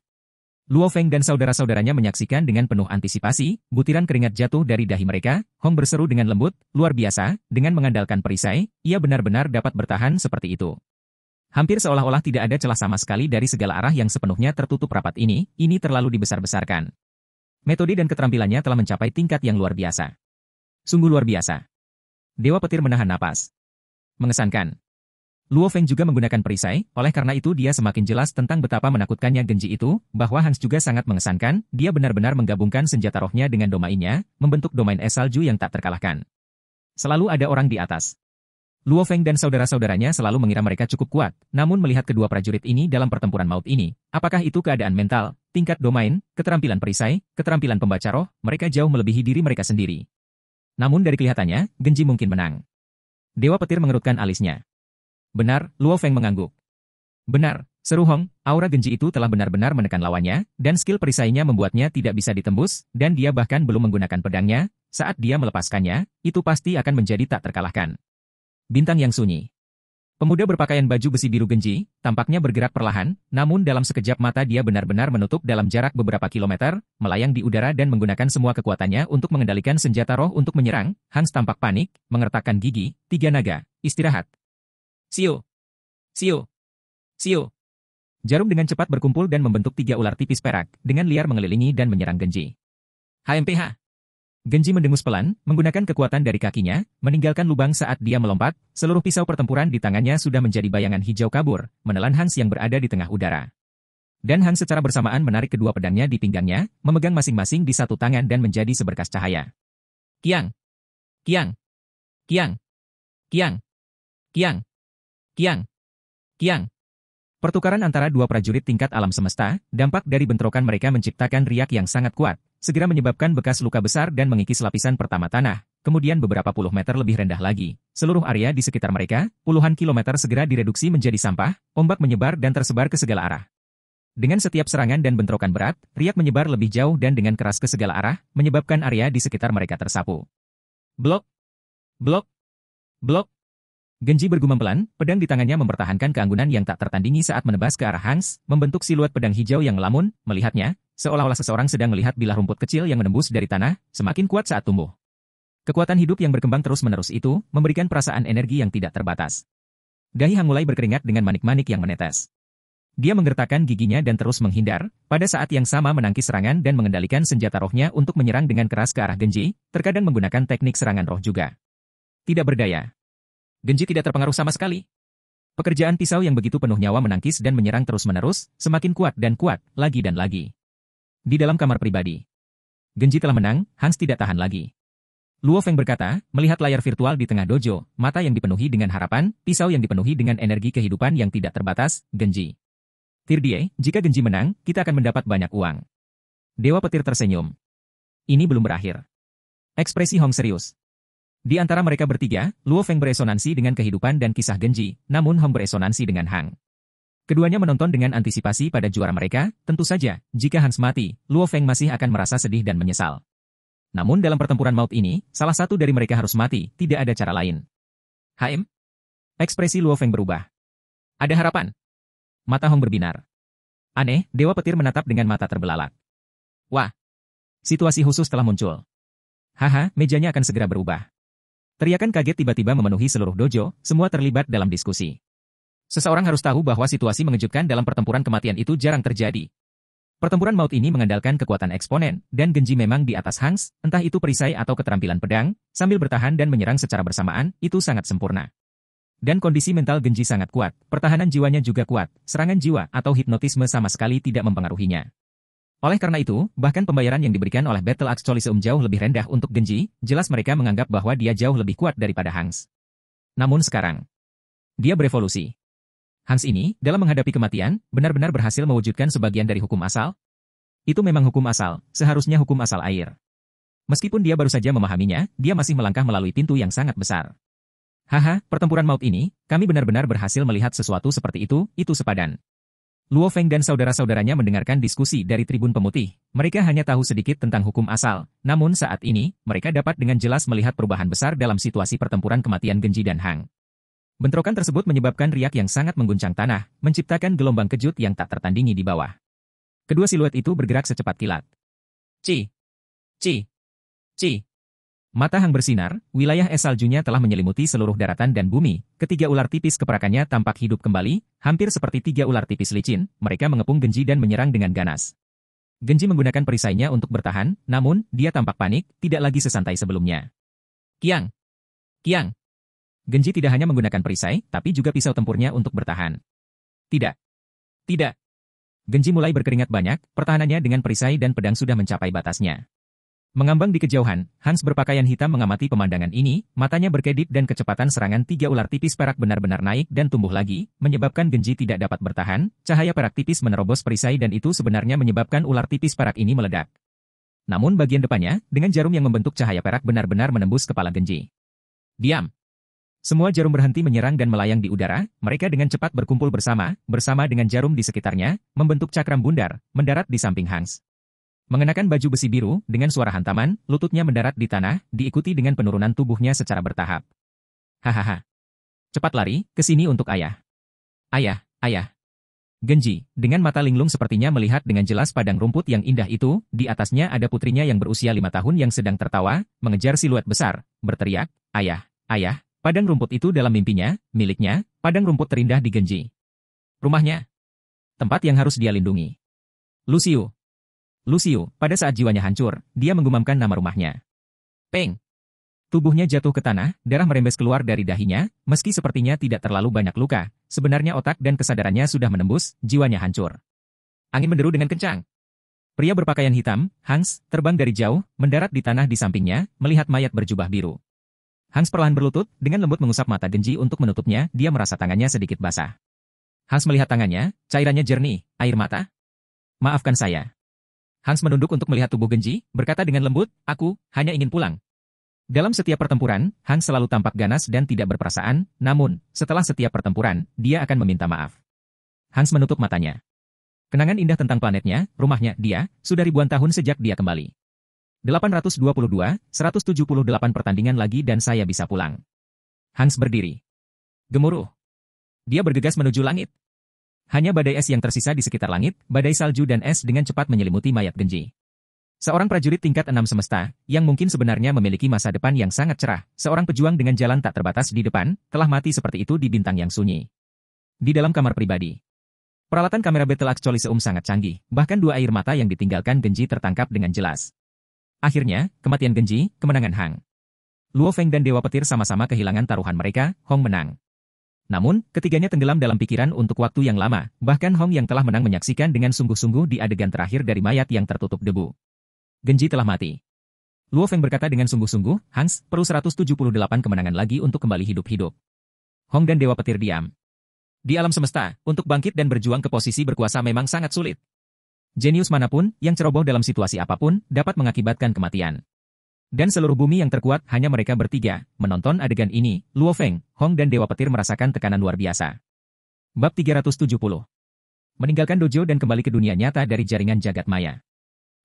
Luo Feng dan saudara-saudaranya menyaksikan dengan penuh antisipasi, butiran keringat jatuh dari dahi mereka, Hong berseru dengan lembut, luar biasa, dengan mengandalkan perisai, ia benar-benar dapat bertahan seperti itu. Hampir seolah-olah tidak ada celah sama sekali dari segala arah yang sepenuhnya tertutup rapat ini terlalu dibesar-besarkan. Metode dan keterampilannya telah mencapai tingkat yang luar biasa. Sungguh luar biasa. Dewa petir menahan napas. Mengesankan. Luo Feng juga menggunakan perisai, oleh karena itu dia semakin jelas tentang betapa menakutkannya Genji itu, bahwa Hans juga sangat mengesankan, dia benar-benar menggabungkan senjata rohnya dengan domainnya, membentuk domain es salju yang tak terkalahkan. Selalu ada orang di atas. Luo Feng dan saudara-saudaranya selalu mengira mereka cukup kuat, namun melihat kedua prajurit ini dalam pertempuran maut ini, apakah itu keadaan mental, tingkat domain, keterampilan perisai, keterampilan pembaca roh, mereka jauh melebihi diri mereka sendiri. Namun dari kelihatannya, Genji mungkin menang. Dewa petir mengerutkan alisnya. Benar, Luo Feng mengangguk. Benar, seru Hong, aura Genji itu telah benar-benar menekan lawannya, dan skill perisainya membuatnya tidak bisa ditembus, dan dia bahkan belum menggunakan pedangnya, saat dia melepaskannya, itu pasti akan menjadi tak terkalahkan. Bintang yang sunyi. Pemuda berpakaian baju besi biru Genji, tampaknya bergerak perlahan, namun dalam sekejap mata dia benar-benar menutup dalam jarak beberapa kilometer, melayang di udara dan menggunakan semua kekuatannya untuk mengendalikan senjata roh untuk menyerang. Hans tampak panik, mengertakkan gigi, tiga naga, istirahat. Siu! Siu! Siu! Jarum dengan cepat berkumpul dan membentuk tiga ular tipis perak, dengan liar mengelilingi dan menyerang Genji. HMPH! Genji mendengus pelan, menggunakan kekuatan dari kakinya, meninggalkan lubang saat dia melompat, seluruh pisau pertempuran di tangannya sudah menjadi bayangan hijau kabur, menelan Hans yang berada di tengah udara. Dan Hans secara bersamaan menarik kedua pedangnya di pinggangnya, memegang masing-masing di satu tangan dan menjadi seberkas cahaya. Kiang! Kiang! Kiang! Kiang! Kiang! Kiang! Kiang! Pertukaran antara dua prajurit tingkat alam semesta, dampak dari bentrokan mereka menciptakan riak yang sangat kuat, segera menyebabkan bekas luka besar dan mengikis lapisan pertama tanah, kemudian beberapa puluh meter lebih rendah lagi. Seluruh area di sekitar mereka, puluhan kilometer segera direduksi menjadi sampah, ombak menyebar dan tersebar ke segala arah. Dengan setiap serangan dan bentrokan berat, riak menyebar lebih jauh dan dengan keras ke segala arah, menyebabkan area di sekitar mereka tersapu. Blok! Blok! Blok! Genji bergumam pelan, pedang di tangannya mempertahankan keanggunan yang tak tertandingi saat menebas ke arah Hans, membentuk siluet pedang hijau yang melamun, melihatnya, seolah-olah seseorang sedang melihat bilah rumput kecil yang menembus dari tanah, semakin kuat saat tumbuh. Kekuatan hidup yang berkembang terus-menerus itu, memberikan perasaan energi yang tidak terbatas. Dahi Hang mulai berkeringat dengan manik-manik yang menetes. Dia menggertakkan giginya dan terus menghindar, pada saat yang sama menangkis serangan dan mengendalikan senjata rohnya untuk menyerang dengan keras ke arah Genji, terkadang menggunakan teknik serangan roh juga. Tidak berdaya. Genji tidak terpengaruh sama sekali. Pekerjaan pisau yang begitu penuh nyawa menangkis dan menyerang terus-menerus, semakin kuat dan kuat, lagi dan lagi. Di dalam kamar pribadi. Genji telah menang, Hans tidak tahan lagi. Luo Feng berkata, melihat layar virtual di tengah dojo, mata yang dipenuhi dengan harapan, pisau yang dipenuhi dengan energi kehidupan yang tidak terbatas, Genji. Tirdie, jika Genji menang, kita akan mendapat banyak uang. Dewa petir tersenyum. Ini belum berakhir. Ekspresi Hong serius. Di antara mereka bertiga, Luo Feng beresonansi dengan kehidupan dan kisah Genji, namun Hong beresonansi dengan Hang. Keduanya menonton dengan antisipasi pada juara mereka, tentu saja, jika Hans mati, Luo Feng masih akan merasa sedih dan menyesal. Namun dalam pertempuran maut ini, salah satu dari mereka harus mati, tidak ada cara lain. HM? Ekspresi Luo Feng berubah. Ada harapan. Mata Hong berbinar. Aneh, Dewa Petir menatap dengan mata terbelalak. Wah, situasi khusus telah muncul. Haha, mejanya akan segera berubah. Teriakan kaget tiba-tiba memenuhi seluruh dojo, semua terlibat dalam diskusi. Seseorang harus tahu bahwa situasi mengejutkan dalam pertempuran kematian itu jarang terjadi. Pertempuran maut ini mengandalkan kekuatan eksponen, dan Genji memang di atas Hans, entah itu perisai atau keterampilan pedang, sambil bertahan dan menyerang secara bersamaan, itu sangat sempurna. Dan kondisi mental Genji sangat kuat, pertahanan jiwanya juga kuat, serangan jiwa atau hipnotisme sama sekali tidak mempengaruhinya. Oleh karena itu, bahkan pembayaran yang diberikan oleh Battle Axe Coliseum jauh lebih rendah untuk Genji, jelas mereka menganggap bahwa dia jauh lebih kuat daripada Hans. Namun sekarang, dia berevolusi. Hans ini, dalam menghadapi kematian, benar-benar berhasil mewujudkan sebagian dari hukum asal. Itu memang hukum asal, seharusnya hukum asal air. Meskipun dia baru saja memahaminya, dia masih melangkah melalui pintu yang sangat besar. Haha, pertempuran maut ini, kami benar-benar berhasil melihat sesuatu seperti itu sepadan. Luo Feng dan saudara-saudaranya mendengarkan diskusi dari tribun pemutih. Mereka hanya tahu sedikit tentang hukum asal, namun saat ini, mereka dapat dengan jelas melihat perubahan besar dalam situasi pertempuran kematian Genji dan Hang. Bentrokan tersebut menyebabkan riak yang sangat mengguncang tanah, menciptakan gelombang kejut yang tak tertandingi di bawah. Kedua siluet itu bergerak secepat kilat. Ci! Ci! Ci! Mata Hang bersinar, wilayah es saljunya telah menyelimuti seluruh daratan dan bumi, ketiga ular tipis keperakannya tampak hidup kembali, hampir seperti tiga ular tipis licin, mereka mengepung Genji dan menyerang dengan ganas. Genji menggunakan perisainya untuk bertahan, namun, dia tampak panik, tidak lagi sesantai sebelumnya. Kiang! Kiang! Genji tidak hanya menggunakan perisai, tapi juga pisau tempurnya untuk bertahan. Tidak. Tidak. Genji mulai berkeringat banyak, pertahanannya dengan perisai dan pedang sudah mencapai batasnya. Mengambang di kejauhan, Hans berpakaian hitam mengamati pemandangan ini, matanya berkedip dan kecepatan serangan tiga ular tipis perak benar-benar naik dan tumbuh lagi, menyebabkan Genji tidak dapat bertahan, cahaya perak tipis menerobos perisai dan itu sebenarnya menyebabkan ular tipis perak ini meledak. Namun bagian depannya, dengan jarum yang membentuk cahaya perak benar-benar menembus kepala Genji. Diam! Semua jarum berhenti menyerang dan melayang di udara, mereka dengan cepat berkumpul bersama dengan jarum di sekitarnya, membentuk cakram bundar, mendarat di samping Hans. Mengenakan baju besi biru, dengan suara hantaman, lututnya mendarat di tanah, diikuti dengan penurunan tubuhnya secara bertahap. Hahaha. Cepat lari, ke sini untuk ayah. Ayah, ayah. Genji, dengan mata linglung sepertinya melihat dengan jelas padang rumput yang indah itu, di atasnya ada putrinya yang berusia 5 tahun yang sedang tertawa, mengejar siluet besar, berteriak, ayah, ayah. Padang rumput itu dalam mimpinya, miliknya, padang rumput terindah di Genji. Rumahnya. Tempat yang harus dia lindungi. Lucio. Lucio, pada saat jiwanya hancur, dia menggumamkan nama rumahnya. Peng. Tubuhnya jatuh ke tanah, darah merembes keluar dari dahinya, meski sepertinya tidak terlalu banyak luka, sebenarnya otak dan kesadarannya sudah menembus, jiwanya hancur. Angin menderu dengan kencang. Pria berpakaian hitam, Hans, terbang dari jauh, mendarat di tanah di sampingnya, melihat mayat berjubah biru. Hans perlahan berlutut, dengan lembut mengusap mata Genji untuk menutupnya, dia merasa tangannya sedikit basah. Hans melihat tangannya, cairannya jernih, air mata. Maafkan saya. Hans menunduk untuk melihat tubuh Genji, berkata dengan lembut, aku hanya ingin pulang. Dalam setiap pertempuran, Hans selalu tampak ganas dan tidak berperasaan, namun, setelah setiap pertempuran, dia akan meminta maaf. Hans menutup matanya. Kenangan indah tentang planetnya, rumahnya, dia, sudah ribuan tahun sejak dia kembali. 822, 178 pertandingan lagi dan saya bisa pulang. Hans berdiri. Gemuruh. Dia bergegas menuju langit. Hanya badai es yang tersisa di sekitar langit, badai salju dan es dengan cepat menyelimuti mayat Genji. Seorang prajurit tingkat 6 semesta, yang mungkin sebenarnya memiliki masa depan yang sangat cerah, seorang pejuang dengan jalan tak terbatas di depan, telah mati seperti itu di bintang yang sunyi. Di dalam kamar pribadi. Peralatan kamera Battle Axe Coliseum sangat canggih, bahkan dua air mata yang ditinggalkan Genji tertangkap dengan jelas. Akhirnya, kematian Genji, kemenangan Hang. Luo Feng dan Dewa Petir sama-sama kehilangan taruhan mereka, Hong menang. Namun, ketiganya tenggelam dalam pikiran untuk waktu yang lama, bahkan Hong yang telah menang menyaksikan dengan sungguh-sungguh di adegan terakhir dari mayat yang tertutup debu. Genji telah mati. Luo Feng berkata dengan sungguh-sungguh, Hans, perlu 178 kemenangan lagi untuk kembali hidup-hidup. Hong dan Dewa Petir diam. Di alam semesta, untuk bangkit dan berjuang ke posisi berkuasa memang sangat sulit. Jenius manapun, yang ceroboh dalam situasi apapun, dapat mengakibatkan kematian. Dan seluruh bumi yang terkuat hanya mereka bertiga, menonton adegan ini, Luo Feng, Hong dan Dewa Petir merasakan tekanan luar biasa. Bab 370. Meninggalkan dojo dan kembali ke dunia nyata dari jaringan jagat maya.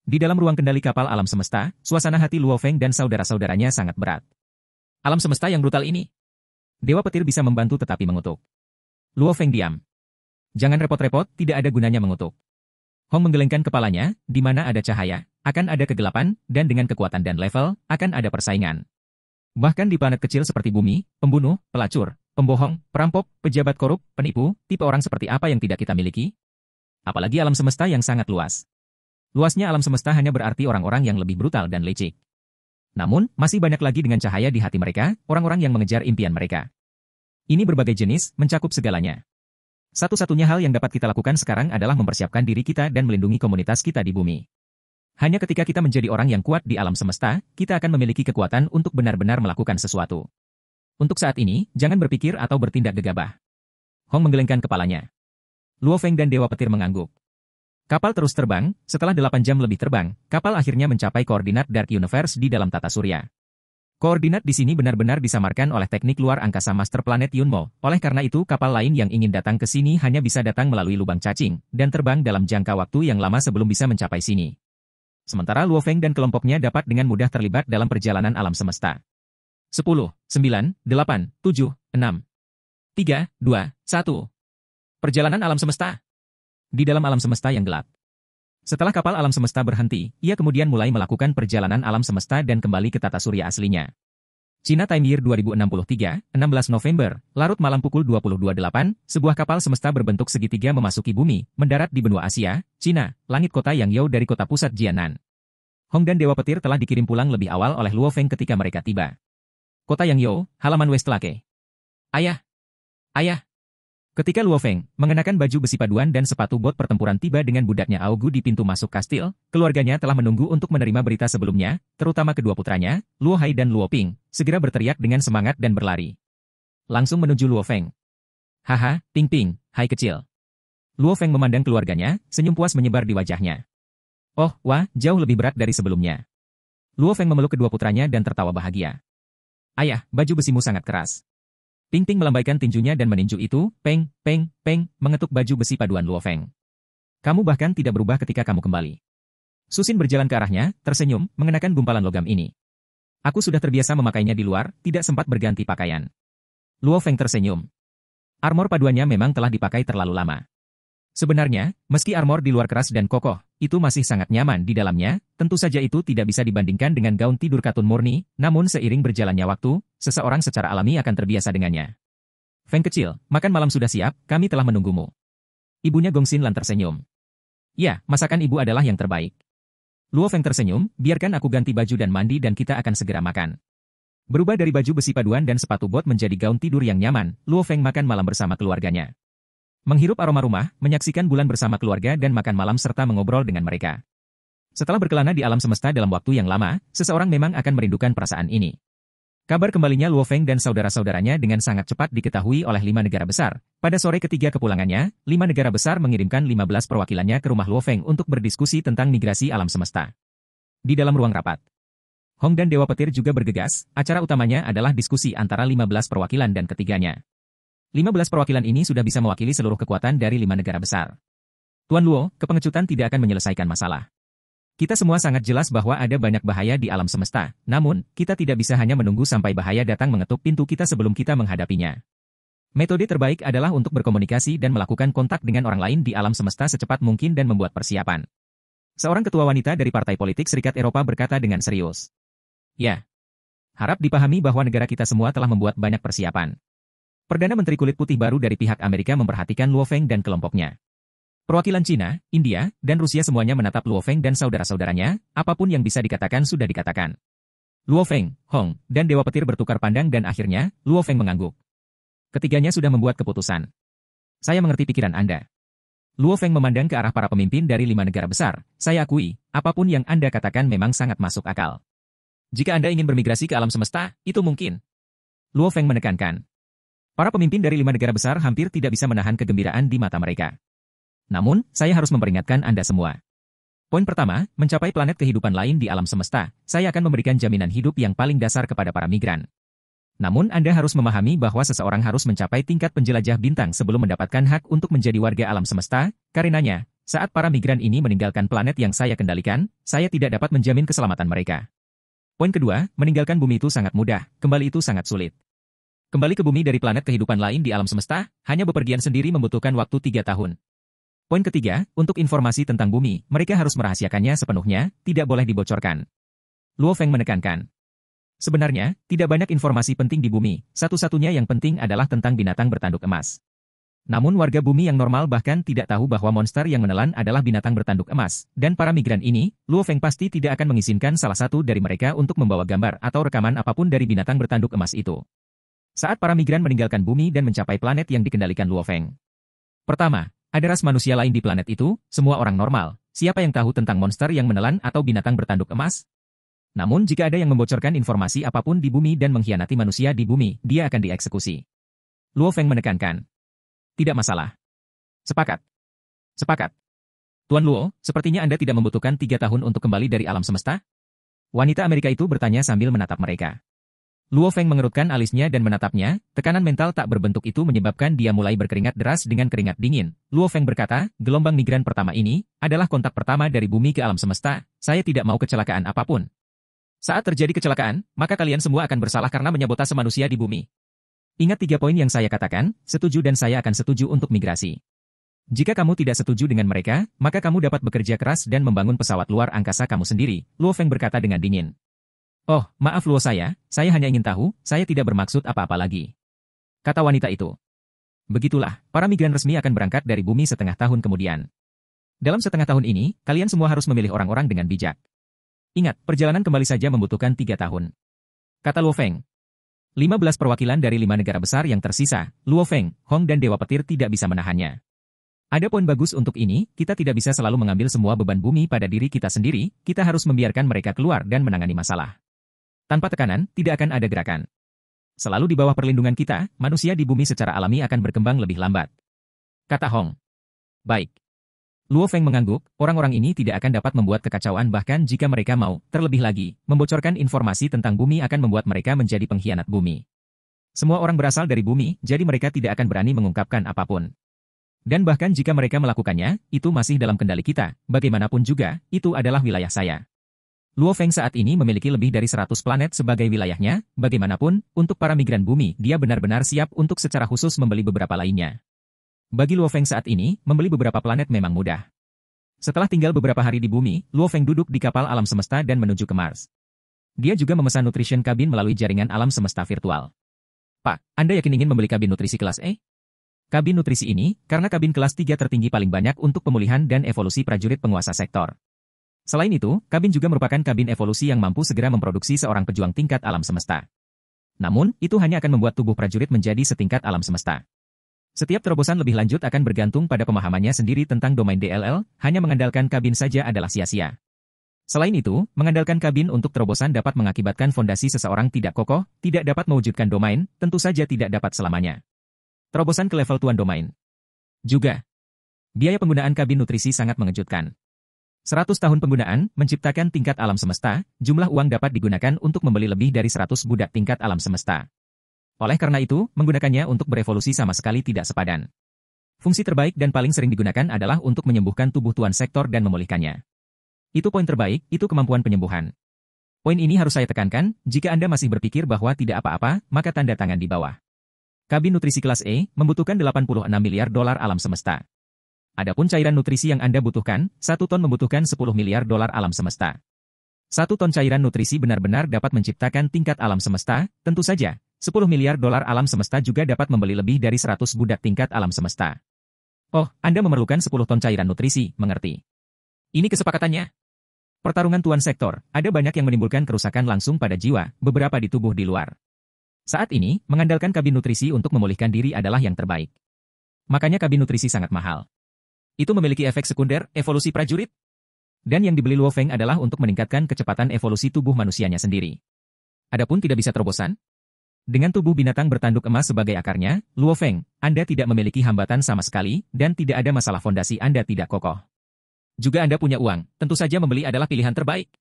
Di dalam ruang kendali kapal alam semesta, suasana hati Luo Feng dan saudara-saudaranya sangat berat. Alam semesta yang brutal ini. Dewa Petir bisa membantu tetapi mengutuk. Luo Feng diam. Jangan repot-repot, tidak ada gunanya mengutuk. Hong menggelengkan kepalanya, di mana ada cahaya, akan ada kegelapan, dan dengan kekuatan dan level, akan ada persaingan. Bahkan di planet kecil seperti bumi, pembunuh, pelacur, pembohong, perampok, pejabat korup, penipu, tipe orang seperti apa yang tidak kita miliki? Apalagi alam semesta yang sangat luas. Luasnya alam semesta hanya berarti orang-orang yang lebih brutal dan licik. Namun, masih banyak lagi dengan cahaya di hati mereka, orang-orang yang mengejar impian mereka. Ini berbagai jenis, mencakup segalanya. Satu-satunya hal yang dapat kita lakukan sekarang adalah mempersiapkan diri kita dan melindungi komunitas kita di bumi. Hanya ketika kita menjadi orang yang kuat di alam semesta, kita akan memiliki kekuatan untuk benar-benar melakukan sesuatu. Untuk saat ini, jangan berpikir atau bertindak gegabah. Hong menggelengkan kepalanya. Luo Feng dan Dewa Petir mengangguk. Kapal terus terbang, setelah 8 jam lebih terbang, kapal akhirnya mencapai koordinat Dark Universe di dalam tata surya. Koordinat di sini benar-benar disamarkan oleh teknik luar angkasa Master Planet Yunmo, oleh karena itu kapal lain yang ingin datang ke sini hanya bisa datang melalui lubang cacing, dan terbang dalam jangka waktu yang lama sebelum bisa mencapai sini. Sementara Luo Feng dan kelompoknya dapat dengan mudah terlibat dalam perjalanan alam semesta. 10, 9, 8, 7, 6, 3, 2, 1. Perjalanan alam semesta. Di dalam alam semesta yang gelap. Setelah kapal alam semesta berhenti, ia kemudian mulai melakukan perjalanan alam semesta dan kembali ke tata surya aslinya. China Time Year 2063, 16 November, larut malam pukul 22.08, sebuah kapal semesta berbentuk segitiga memasuki bumi, mendarat di benua Asia, China, langit kota Yangyou dari kota pusat Jianan. Hong dan Dewa Petir telah dikirim pulang lebih awal oleh Luo Feng ketika mereka tiba. Kota Yangyou, halaman Westlake. Ayah! Ayah! Ketika Luo Feng, mengenakan baju besi paduan dan sepatu bot pertempuran tiba dengan budaknya Aogu di pintu masuk kastil, keluarganya telah menunggu untuk menerima berita sebelumnya, terutama kedua putranya, Luo Hai dan Luo Ping, segera berteriak dengan semangat dan berlari. Langsung menuju Luo Feng. Haha, Ping Ping, hai kecil. Luo Feng memandang keluarganya, senyum puas menyebar di wajahnya. Oh, wah, jauh lebih berat dari sebelumnya. Luo Feng memeluk kedua putranya dan tertawa bahagia. Ayah, baju besimu sangat keras. Ping Ping melambaikan tinjunya dan meninju itu, peng, peng, peng, mengetuk baju besi paduan Luo Feng. Kamu bahkan tidak berubah ketika kamu kembali. Susin berjalan ke arahnya, tersenyum, mengenakan gumpalan logam ini. Aku sudah terbiasa memakainya di luar, tidak sempat berganti pakaian. Luo Feng tersenyum. Armor paduannya memang telah dipakai terlalu lama. Sebenarnya, meski armor di luar keras dan kokoh, itu masih sangat nyaman di dalamnya, tentu saja itu tidak bisa dibandingkan dengan gaun tidur katun murni, namun seiring berjalannya waktu, seseorang secara alami akan terbiasa dengannya. Feng kecil, makan malam sudah siap, kami telah menunggumu. Ibunya Gong Xinlan tersenyum. Ya, masakan ibu adalah yang terbaik. Luo Feng tersenyum, biarkan aku ganti baju dan mandi dan kita akan segera makan. Berubah dari baju besi paduan dan sepatu bot menjadi gaun tidur yang nyaman, Luo Feng makan malam bersama keluarganya. Menghirup aroma rumah, menyaksikan bulan bersama keluarga dan makan malam serta mengobrol dengan mereka. Setelah berkelana di alam semesta dalam waktu yang lama, seseorang memang akan merindukan perasaan ini. Kabar kembalinya Luo Feng dan saudara-saudaranya dengan sangat cepat diketahui oleh 5 negara besar. Pada sore ketiga kepulangannya, 5 negara besar mengirimkan 15 perwakilannya ke rumah Luo Feng untuk berdiskusi tentang migrasi alam semesta. Di dalam ruang rapat, Hong dan Dewa Petir juga bergegas, acara utamanya adalah diskusi antara 15 perwakilan dan ketiganya. 15 perwakilan ini sudah bisa mewakili seluruh kekuatan dari 5 negara besar. Tuan Luo, kepengecutan tidak akan menyelesaikan masalah. Kita semua sangat jelas bahwa ada banyak bahaya di alam semesta, namun, kita tidak bisa hanya menunggu sampai bahaya datang mengetuk pintu kita sebelum kita menghadapinya. Metode terbaik adalah untuk berkomunikasi dan melakukan kontak dengan orang lain di alam semesta secepat mungkin dan membuat persiapan. Seorang ketua wanita dari Partai Politik Serikat Eropa berkata dengan serius. Ya. Harap dipahami bahwa negara kita semua telah membuat banyak persiapan. Perdana Menteri Kulit Putih baru dari pihak Amerika memperhatikan Luo Feng dan kelompoknya. Perwakilan Cina, India, dan Rusia semuanya menatap Luo Feng dan saudara-saudaranya, apapun yang bisa dikatakan sudah dikatakan. Luo Feng, Hong, dan Dewa Petir bertukar pandang dan akhirnya, Luo Feng mengangguk. Ketiganya sudah membuat keputusan. Saya mengerti pikiran Anda. Luo Feng memandang ke arah para pemimpin dari 5 negara besar. Saya akui, apapun yang Anda katakan memang sangat masuk akal. Jika Anda ingin bermigrasi ke alam semesta, itu mungkin. Luo Feng menekankan. Para pemimpin dari 5 negara besar hampir tidak bisa menahan kegembiraan di mata mereka. Namun, saya harus memperingatkan Anda semua. Poin pertama, mencapai planet kehidupan lain di alam semesta, saya akan memberikan jaminan hidup yang paling dasar kepada para migran. Namun Anda harus memahami bahwa seseorang harus mencapai tingkat penjelajah bintang sebelum mendapatkan hak untuk menjadi warga alam semesta, karenanya, saat para migran ini meninggalkan planet yang saya kendalikan, saya tidak dapat menjamin keselamatan mereka. Poin kedua, meninggalkan bumi itu sangat mudah, kembali itu sangat sulit. Kembali ke bumi dari planet kehidupan lain di alam semesta, hanya bepergian sendiri membutuhkan waktu 3 tahun. Poin ketiga, untuk informasi tentang bumi, mereka harus merahasiakannya sepenuhnya, tidak boleh dibocorkan. Luo Feng menekankan. Sebenarnya, tidak banyak informasi penting di bumi, satu-satunya yang penting adalah tentang binatang bertanduk emas. Namun warga bumi yang normal bahkan tidak tahu bahwa monster yang menelan adalah binatang bertanduk emas, dan para migran ini, Luo Feng pasti tidak akan mengizinkan salah satu dari mereka untuk membawa gambar atau rekaman apapun dari binatang bertanduk emas itu. Saat para migran meninggalkan bumi dan mencapai planet yang dikendalikan Luo Feng. Pertama, ada ras manusia lain di planet itu, semua orang normal. Siapa yang tahu tentang monster yang menelan atau binatang bertanduk emas? Namun jika ada yang membocorkan informasi apapun di bumi dan mengkhianati manusia di bumi, dia akan dieksekusi. Luo Feng menekankan. Tidak masalah. Sepakat. Sepakat. Tuan Luo, sepertinya Anda tidak membutuhkan 3 tahun untuk kembali dari alam semesta? Wanita Amerika itu bertanya sambil menatap mereka. Luo Feng mengerutkan alisnya dan menatapnya, tekanan mental tak berbentuk itu menyebabkan dia mulai berkeringat deras dengan keringat dingin. Luo Feng berkata, gelombang migran pertama ini adalah kontak pertama dari bumi ke alam semesta, saya tidak mau kecelakaan apapun. Saat terjadi kecelakaan, maka kalian semua akan bersalah karena menyabotase manusia di bumi. Ingat 3 poin yang saya katakan, setuju dan saya akan setuju untuk migrasi. Jika kamu tidak setuju dengan mereka, maka kamu dapat bekerja keras dan membangun pesawat luar angkasa kamu sendiri, Luo Feng berkata dengan dingin. Oh, maaf Luo saya hanya ingin tahu, saya tidak bermaksud apa-apa lagi. Kata wanita itu. Begitulah, para migran resmi akan berangkat dari bumi setengah tahun kemudian. Dalam setengah tahun ini, kalian semua harus memilih orang-orang dengan bijak. Ingat, perjalanan kembali saja membutuhkan 3 tahun. Kata Luo Feng. 15 perwakilan dari 5 negara besar yang tersisa, Luo Feng, Hong dan Dewa Petir tidak bisa menahannya. Ada poin bagus untuk ini, kita tidak bisa selalu mengambil semua beban bumi pada diri kita sendiri, kita harus membiarkan mereka keluar dan menangani masalah. Tanpa tekanan, tidak akan ada gerakan. Selalu di bawah perlindungan kita, manusia di bumi secara alami akan berkembang lebih lambat. Kata Hong. Baik. Luo Feng mengangguk, orang-orang ini tidak akan dapat membuat kekacauan bahkan jika mereka mau, terlebih lagi, membocorkan informasi tentang bumi akan membuat mereka menjadi pengkhianat bumi. Semua orang berasal dari bumi, jadi mereka tidak akan berani mengungkapkan apapun. Dan bahkan jika mereka melakukannya, itu masih dalam kendali kita, bagaimanapun juga, itu adalah wilayah saya. Luo Feng saat ini memiliki lebih dari 100 planet sebagai wilayahnya, bagaimanapun, untuk para migran bumi, dia benar-benar siap untuk secara khusus membeli beberapa lainnya. Bagi Luo Feng saat ini, membeli beberapa planet memang mudah. Setelah tinggal beberapa hari di bumi, Luo Feng duduk di kapal alam semesta dan menuju ke Mars. Dia juga memesan nutrition kabin melalui jaringan alam semesta virtual. Pak, Anda yakin ingin membeli kabin nutrisi kelas E? Kabin nutrisi ini, karena kabin kelas 3 tertinggi paling banyak untuk pemulihan dan evolusi prajurit penguasa sektor. Selain itu, kabin juga merupakan kabin evolusi yang mampu segera memproduksi seorang pejuang tingkat alam semesta. Namun, itu hanya akan membuat tubuh prajurit menjadi setingkat alam semesta. Setiap terobosan lebih lanjut akan bergantung pada pemahamannya sendiri tentang domain DLL, hanya mengandalkan kabin saja adalah sia-sia. Selain itu, mengandalkan kabin untuk terobosan dapat mengakibatkan fondasi seseorang tidak kokoh, tidak dapat mewujudkan domain, tentu saja tidak dapat selamanya. Terobosan ke level tuan domain. Juga, biaya penggunaan kabin nutrisi sangat mengejutkan. 100 tahun penggunaan, menciptakan tingkat alam semesta, jumlah uang dapat digunakan untuk membeli lebih dari 100 budak tingkat alam semesta. Oleh karena itu, menggunakannya untuk berevolusi sama sekali tidak sepadan. Fungsi terbaik dan paling sering digunakan adalah untuk menyembuhkan tubuh tuan sektor dan memulihkannya. Itu poin terbaik, itu kemampuan penyembuhan. Poin ini harus saya tekankan, jika Anda masih berpikir bahwa tidak apa-apa, maka tanda tangan di bawah. Kabin nutrisi kelas E membutuhkan 86 miliar dolar alam semesta. Adapun cairan nutrisi yang Anda butuhkan, 1 ton membutuhkan 10 miliar dolar alam semesta. 1 ton cairan nutrisi benar-benar dapat menciptakan tingkat alam semesta, tentu saja, 10 miliar dolar alam semesta juga dapat membeli lebih dari 100 budak tingkat alam semesta. Oh, Anda memerlukan 10 ton cairan nutrisi, mengerti? Ini kesepakatannya. Pertarungan tuan sektor, ada banyak yang menimbulkan kerusakan langsung pada jiwa, beberapa di tubuh di luar. Saat ini, mengandalkan kabin nutrisi untuk memulihkan diri adalah yang terbaik. Makanya kabin nutrisi sangat mahal. Itu memiliki efek sekunder, evolusi prajurit. Dan yang dibeli Luo Feng adalah untuk meningkatkan kecepatan evolusi tubuh manusianya sendiri. Adapun tidak bisa terobosan? Dengan tubuh binatang bertanduk emas sebagai akarnya, Luo Feng, Anda tidak memiliki hambatan sama sekali, dan tidak ada masalah fondasi Anda tidak kokoh. Juga Anda punya uang, tentu saja membeli adalah pilihan terbaik.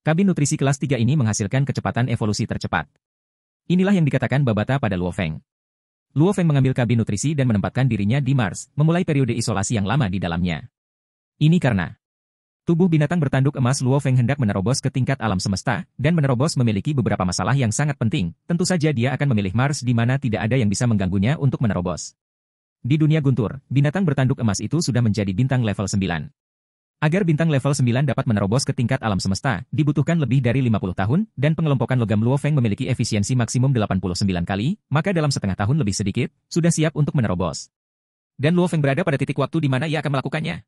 Kabin nutrisi kelas 3 ini menghasilkan kecepatan evolusi tercepat. Inilah yang dikatakan Babata pada Luo Feng. Luo Feng mengambil kabin nutrisi dan menempatkan dirinya di Mars, memulai periode isolasi yang lama di dalamnya. Ini karena Tubuh binatang bertanduk emas Luo Feng hendak menerobos ke tingkat alam semesta, dan menerobos memiliki beberapa masalah yang sangat penting. Tentu saja dia akan memilih Mars di mana tidak ada yang bisa mengganggunya untuk menerobos. Di dunia guntur, binatang bertanduk emas itu sudah menjadi bintang level 9. Agar bintang level 9 dapat menerobos ke tingkat alam semesta, dibutuhkan lebih dari 50 tahun, dan pengelompokan logam Luo Feng memiliki efisiensi maksimum 89 kali, maka dalam setengah tahun lebih sedikit, sudah siap untuk menerobos. Dan Luo Feng berada pada titik waktu di mana ia akan melakukannya.